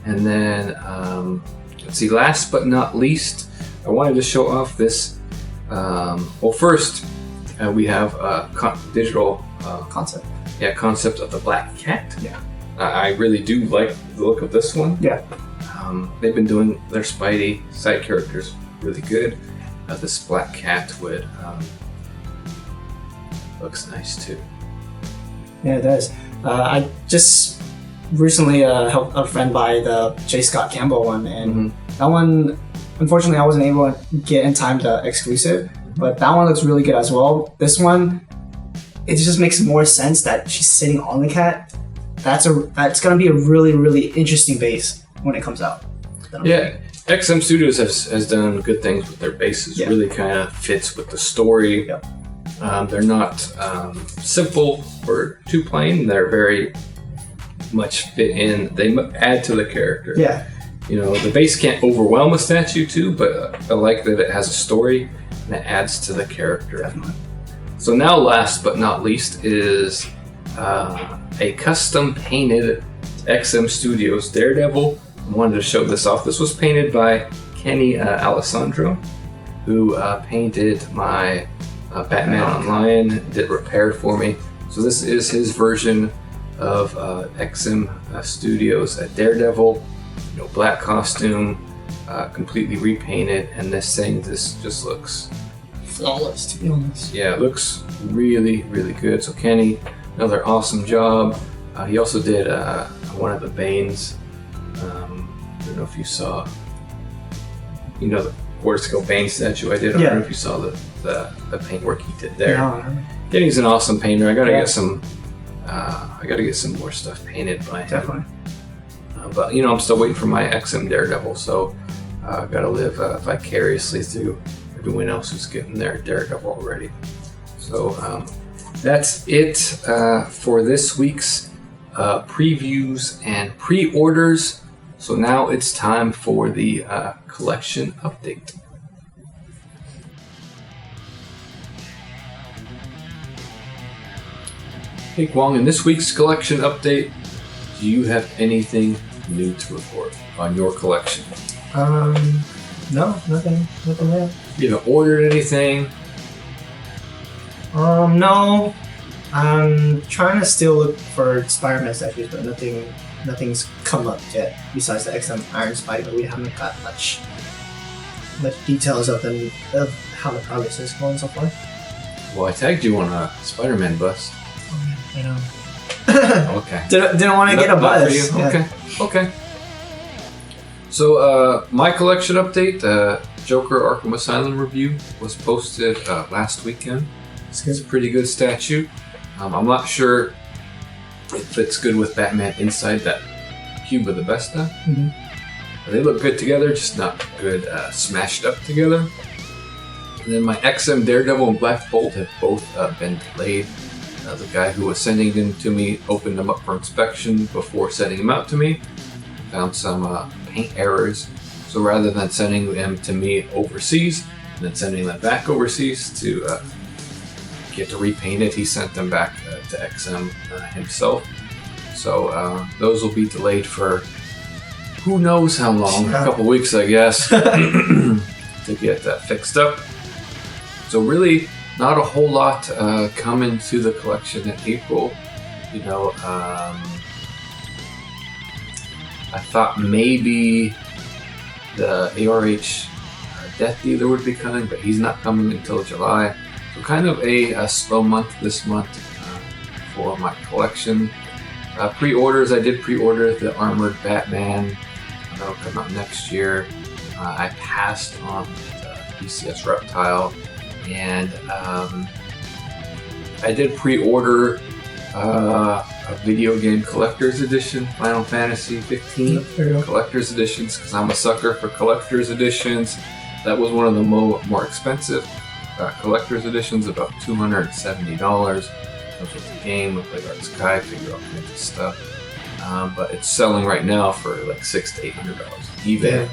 [SPEAKER 1] And then, let's see, last but not least, I wanted to show off this. First, we have a digital
[SPEAKER 2] concept.
[SPEAKER 1] Yeah, concept of the Black Cat.
[SPEAKER 2] Yeah.
[SPEAKER 1] I really do like the look of this one.
[SPEAKER 2] Yeah.
[SPEAKER 1] They've been doing their Spidey side characters really good. This Black Cat looks nice too.
[SPEAKER 2] Yeah, it does. I just recently helped a friend buy the J. Scott Campbell one, and that one, unfortunately, I wasn't able to get in time to exclusive, but that one looks really good as well. This one, it just makes more sense that she's sitting on the cat. That's going to be a really, really interesting base when it comes out.
[SPEAKER 1] Yeah, Xm Studios has done good things with their bases. Yeah. Really kind of fits with the story.
[SPEAKER 2] Yep.
[SPEAKER 1] They're not simple or too plain. They're very much fit in. They add to the character.
[SPEAKER 2] Yeah.
[SPEAKER 1] The base can't overwhelm a statue too, but I like that it has a story and it adds to the character.
[SPEAKER 2] Definitely.
[SPEAKER 1] So now, last but not least, is a custom painted Xm Studios Daredevil. I wanted to show this off. This was painted by Kenny Alasandro, who painted my Batman Online, did repair for me. So this is his version of Xm Studios Daredevil. Black costume, completely repainted, and this just looks
[SPEAKER 2] flawless, to be honest.
[SPEAKER 1] Yeah, it looks really, really good. So Kenny, another awesome job. He also did one of the Banes. I don't know if you saw, the quarter scale Bane statue I did. I don't know if you saw the paint work he did there.
[SPEAKER 2] No.
[SPEAKER 1] Kenny's an awesome painter. I gotta get some. I gotta get some more stuff painted by him.
[SPEAKER 2] Definitely.
[SPEAKER 1] But I'm still waiting for my XM Daredevil, so I've got to live vicariously through everyone else who's getting their Daredevil already. So that's it for this week's previews and pre-orders. So now it's time for the collection update. Hey Kwong, in this week's collection update, do you have anything new to report on your collection?
[SPEAKER 2] No, nothing there.
[SPEAKER 1] You haven't ordered anything?
[SPEAKER 2] No. I'm trying to still look for Spider-Man statues, but nothing's come up yet besides the Xm Iron Spider. We haven't got much details of how the progress is going so far.
[SPEAKER 1] Well, I tagged you on a Spider-Man bust.
[SPEAKER 2] Oh, yeah, I know.
[SPEAKER 1] Okay.
[SPEAKER 2] Didn't want to get a buzz.
[SPEAKER 1] Yeah. Okay. So, my collection update, Joker Arkham Asylum review was posted last weekend. It's a pretty good statue. I'm not sure it fits good with Batman inside that cube of the Vesta.
[SPEAKER 2] Mm-hmm.
[SPEAKER 1] They look good together, just not good smashed up together. And then my Xm Daredevil and Black Bolt have both been delayed. The guy who was sending them to me opened them up for inspection before sending them out to me. Found some paint errors. So rather than sending them to me overseas and then sending them back overseas to get to repaint it, he sent them back to XM himself. So those will be delayed for who knows how long, a couple weeks I guess, to get fixed up. So really not a whole lot coming to the collection in April. You know, I thought maybe the ARH Death Dealer would be coming, but he's not coming until July. So kind of a slow month this month for my collection. Pre-orders, I did pre-order the Armored Batman. That'll come out next year. I passed on the BCS Reptile, and I did pre-order a video game collector's edition, Final Fantasy 15 collector's editions, because I'm a sucker for collector's editions. That was one of the more expensive collector's editions, about $270. Comes with the game, with like Art Sky figure, all kinds of stuff. But it's selling right now for like $600 to $800 eBay.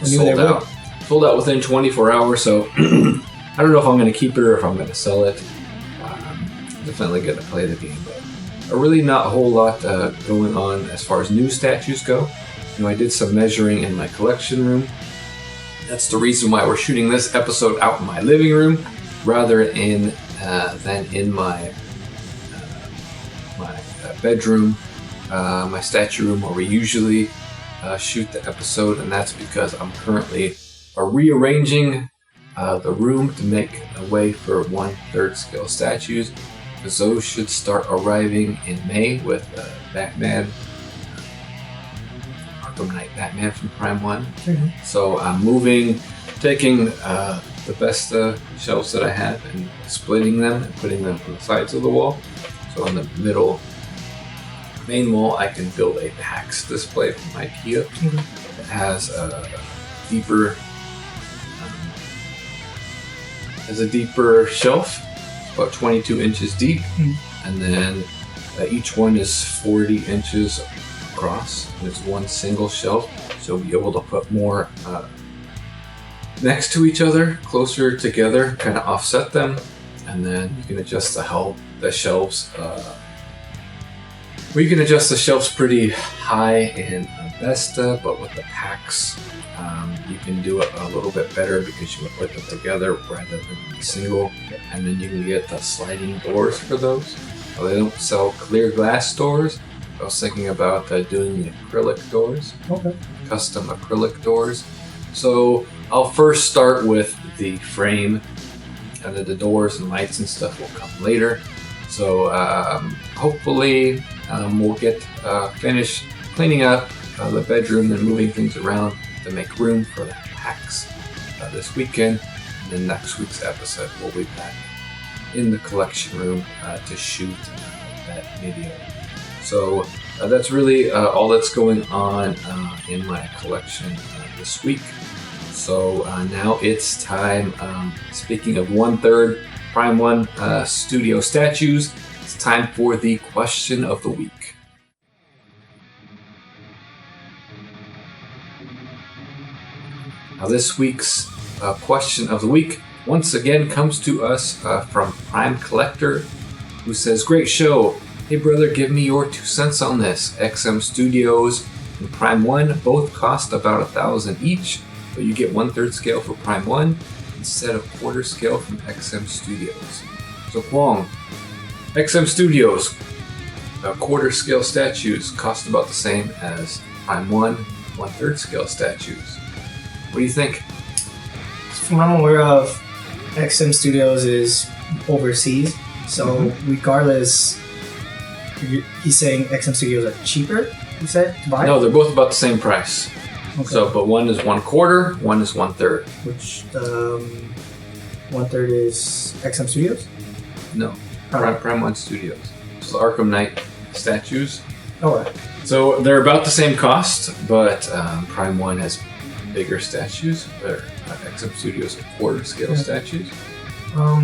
[SPEAKER 1] Yeah. Sold out within 24 hours. So I don't know if I'm going to keep it or if I'm going to sell it. Definitely going to play the game, but really not a whole lot going on as far as new statues go. You know, I did some measuring in my collection room. That's the reason why we're shooting this episode out in my living room rather than in my bedroom, my statue room where we usually shoot the episode, and that's because I'm currently rearranging the room to make a way for 1/3 scale statues, because those should start arriving in May with Batman, Arkham Knight Batman from Prime 1. Mm-hmm. So I'm taking the best shelves that I have and splitting them and putting them on the sides of the wall. So in the middle main wall, I can build a PAX display from IKEA. Mm-hmm. It has a deeper shelf, about 22 inches deep, and then each one is 40 inches across, and it's one single shelf, so you'll be able to put more next to each other, closer together, kind of offset them, and then you can adjust the shelves. You can adjust the shelves pretty high in Vesta, but with the PAX, you can do it a little bit better because you can put them together rather than single, and then you can get the sliding doors for those. Well, they don't sell clear glass doors. I was thinking about doing the acrylic doors, custom acrylic doors. So I'll first start with the frame, and then the doors and lights and stuff will come later. So hopefully we'll get finished cleaning up the bedroom and moving things around to make room for the PAX this weekend. And then next week's episode we'll be back in the collection room to shoot that video. So that's really all that's going on in my collection this week. So now it's time, speaking of 1/3 Prime 1 Studio statues, it's time for the question of the week. Now this week's question of the week once again comes to us from Prime Collector, who says, "Great show. Hey brother, give me your 2 cents on this. Xm Studios and Prime 1 both cost about $1,000 each, but you get 1/3 scale for Prime 1 instead of 1/4 scale from Xm Studios. So Kwong, Xm Studios 1/4 scale statues cost about the same as Prime 1 1/3 scale statues. What do you think?"
[SPEAKER 2] From what I'm aware of, Xm Studios is overseas. So regardless, he's saying XM Studios are cheaper, you said, to buy?
[SPEAKER 1] No, they're both about the same price.
[SPEAKER 2] Okay.
[SPEAKER 1] So, but one is 1/4, one is 1/3.
[SPEAKER 2] Which 1/3 is XM Studios?
[SPEAKER 1] No, Prime 1 Studios. So the Arkham Knight statues.
[SPEAKER 2] All right.
[SPEAKER 1] So they're about the same cost, but Prime 1 has bigger statues, or XM Studios have quarter scale statues.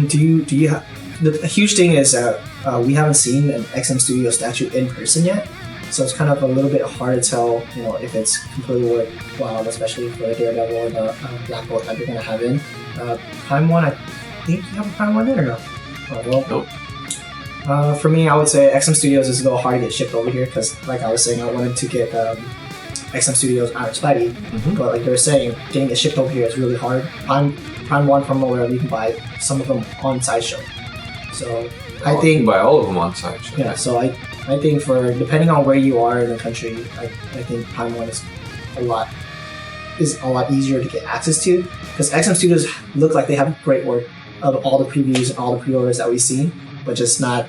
[SPEAKER 2] Do you have the huge thing is that we haven't seen an XM Studio statue in person yet, so it's kind of a little bit hard to tell, if it's completely worthwhile, especially for the Daredevil or the Black Bolt that you're gonna have in. Prime 1, I think you have a Prime 1 in or no? Oh, well,
[SPEAKER 1] Nope.
[SPEAKER 2] For me, I would say XM Studios is a little hard to get shipped over here because, like I was saying, I wanted to get XM Studios ARH Spidey, but like they were saying, getting it shipped over here is really hard. Prime 1 from wherever you can buy some of them on Sideshow. So I think
[SPEAKER 1] you can buy all of them on Sideshow.
[SPEAKER 2] Yeah, so I think for depending on where you are in the country, I think Prime 1 is a lot easier to get access to because XM Studios look like they have great work of all the previews and all the pre-orders that we've seen, but just not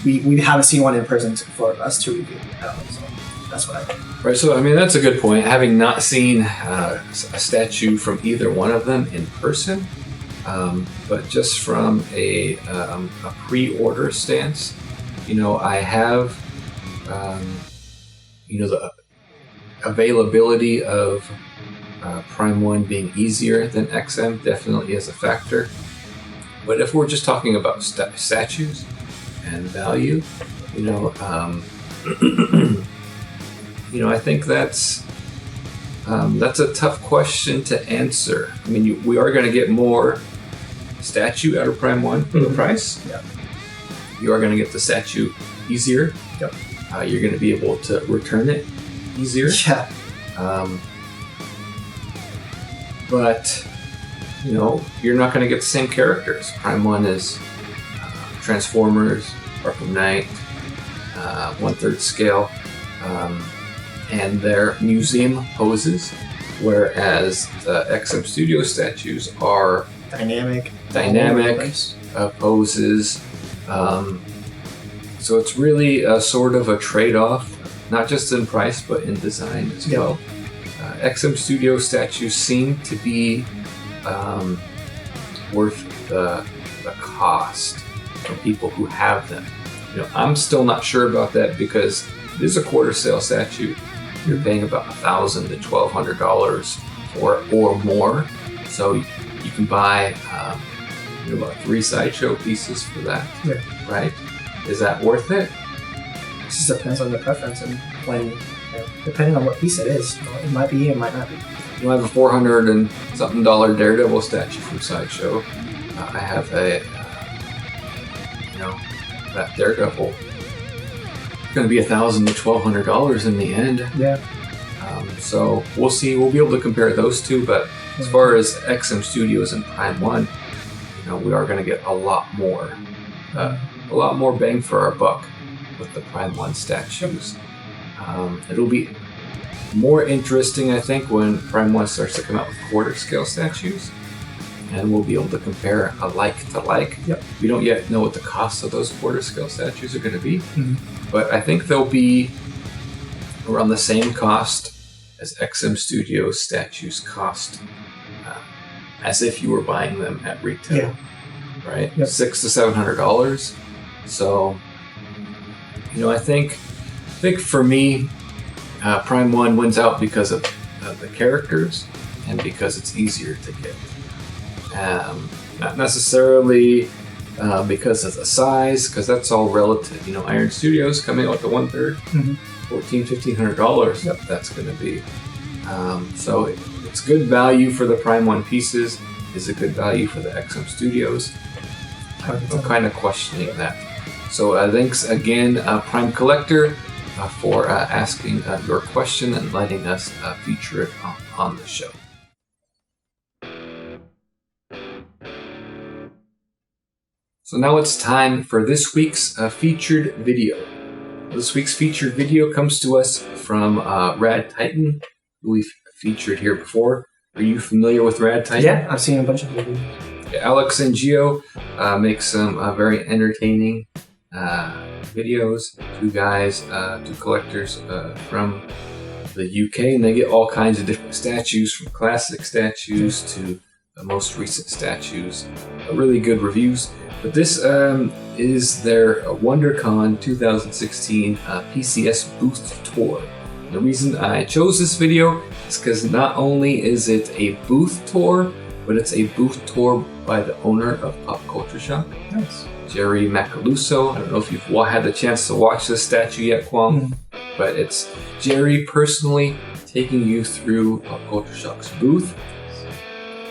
[SPEAKER 2] we haven't seen one in person for us to review at all. So that's what I think.
[SPEAKER 1] Right, so I mean that's a good point. Having not seen a statue from either one of them in person, but just from a pre-order stance, I have the availability of Prime 1 being easier than XM definitely is a factor. But if we're just talking about statues and value, I think that's a tough question to answer. I mean, we are going to get more statue out of Prime 1 for the price.
[SPEAKER 2] Yeah.
[SPEAKER 1] You are going to get the statue easier.
[SPEAKER 2] Yep.
[SPEAKER 1] You're going to be able to return it easier.
[SPEAKER 2] Yeah.
[SPEAKER 1] But you're not going to get the same characters. Prime 1 is Transformers, Arkham Knight, 1/3 scale, and their museum poses, whereas the XM Studio statues are
[SPEAKER 2] dynamic
[SPEAKER 1] poses. So it's really a sort of a trade-off, not just in price but in design as well. XM Studio statues seem to be worth the cost for people who have them. I'm still not sure about that because it is a quarter sale statue. You're paying about $1,000 to $1,200 or more. So you can buy about 3 Sideshow pieces for that.
[SPEAKER 2] Yeah.
[SPEAKER 1] Right? Is that worth it?
[SPEAKER 2] It just depends on the preference and when, depending on what piece it is. It might be, it might not be.
[SPEAKER 1] You have a $400 and something Daredevil statue from Sideshow. I have that Daredevil. It's going to be $1,000 to $1,200 in the end.
[SPEAKER 2] Yeah.
[SPEAKER 1] So we'll see. We'll be able to compare those two. But as far as XM Studios and Prime 1, we are going to get a lot more bang for our buck with the Prime 1 statues. It'll be more interesting, I think, when Prime 1 starts to come out with quarter scale statues, and we'll be able to compare a like to like.
[SPEAKER 2] Yep.
[SPEAKER 1] We don't yet know what the cost of those quarter scale statues are going to be, but I think they'll be around the same cost as XM Studios statues cost, as if you were buying them at retail, right?
[SPEAKER 2] Yep.
[SPEAKER 1] $600 to $700. So, I think for me, Prime 1 wins out because of the characters and because it's easier to get. Not necessarily because of the size, because that's all relative. Iron Studios coming out to 1/3, $1,400, $1,500. That's going to be. So it's good value for the Prime 1 pieces. Is it good value for the XM Studios? I'm kind of questioning that. So thanks again, Prime Collector, for asking your question and letting us feature it on the show. So now it's time for this week's featured video. This week's featured video comes to us from Radd Titan, who we've featured here before. Are you familiar with Radd Titan?
[SPEAKER 2] Yeah, I've seen a bunch of movies.
[SPEAKER 1] Alex and Gio make some very entertaining videos. Two guys, two collectors from the UK, and they get all kinds of different statues, from classic statues to the most recent statues. Really good reviews. But this is their WonderCon 2016 PCS booth tour. The reason I chose this video is because not only is it a booth tour, but it's a booth tour by the owner of Pop Culture Shock,
[SPEAKER 2] Nice.
[SPEAKER 1] Jerry Macaluso. I don't know if you've had the chance to watch this statue yet, Kwong, but it's Jerry personally taking you through Pop Culture Shock's booth.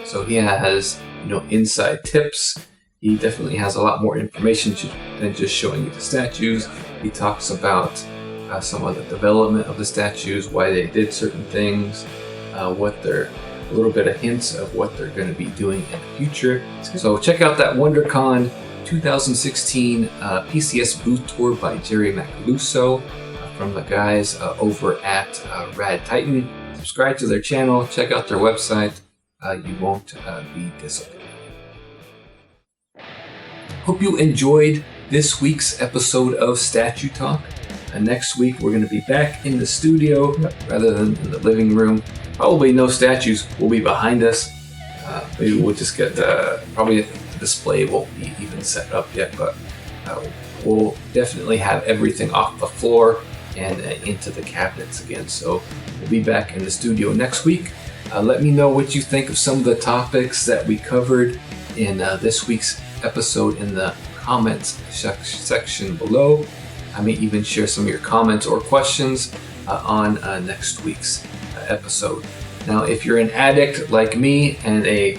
[SPEAKER 1] So he has, inside tips. He definitely has a lot more information than just showing you the statues. He talks about some of the development of the statues, why they did certain things, a little bit of hints of what they're going to be doing in the future. So check out that WonderCon 2016 PCS booth tour by Jerry Macaluso from the guys over at Radd Titan. Subscribe to their channel, check out their website. You won't be disappointed. Hope you enjoyed this week's episode of Statue Talk. Next week we're going to be back in the studio rather than in the living room. Probably no statues will be behind us. Maybe we'll just get probably the display won't be even set up yet, but we'll definitely have everything off the floor and into the cabinets again. So we'll be back in the studio next week. Let me know what you think of some of the topics that we covered in this week's episode in the comments section below. I may even share some of your comments or questions on next week's episode. Now, if you're an addict like me and a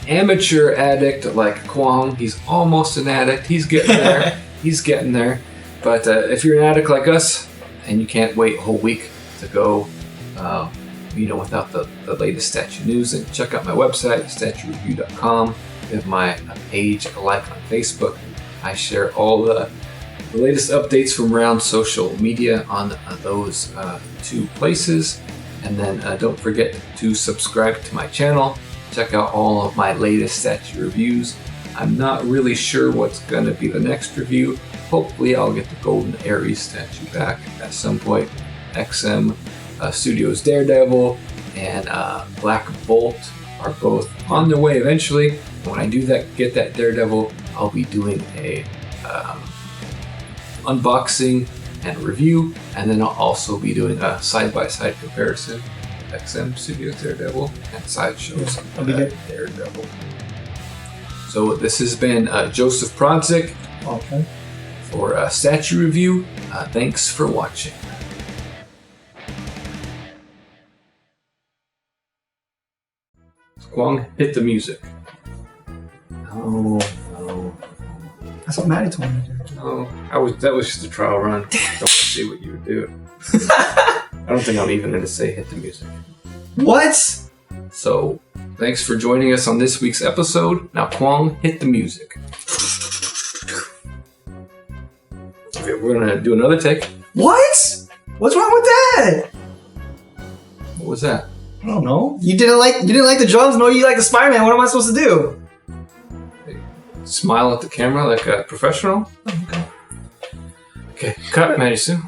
[SPEAKER 1] amateur addict like Kwong, he's almost an addict. He's getting there. He's getting there. But if you're an addict like us and you can't wait a whole week to go, without the latest statue news, then check out my website, statuereview.com. Give my page a like on Facebook. I share all the latest updates from around social media on those two places. And then don't forget to subscribe to my channel. Check out all of my latest statue reviews. I'm not really sure what's going to be the next review. Hopefully I'll get the golden Ares statue back at some point. Xm Studios Daredevil and Black Bolt are both on their way eventually. When I do get that Daredevil, I'll be doing a unboxing and review, and then I'll also be doing a side-by-side comparison of Xm Studios Daredevil and Sideshow Daredevil. So this has been Joseph Prodzik for Statue Review. Thanks for watching. Kwong, hit the music. No.
[SPEAKER 2] That's what Maddie told me to do.
[SPEAKER 1] No, that was just a trial run. Don't want to see what you would do. I don't think I'm even going to say hit the music.
[SPEAKER 2] What?
[SPEAKER 1] So, thanks for joining us on this week's episode. Now, Kwong, hit the music. Okay, we're going to do another take.
[SPEAKER 2] What? What's wrong with that?
[SPEAKER 1] What was that?
[SPEAKER 2] I don't know. You didn't like the drums, nor you like the Spider-Man. What am I supposed to do?
[SPEAKER 1] Smile at the camera like a professional? Okay, cut, Maddie Sue.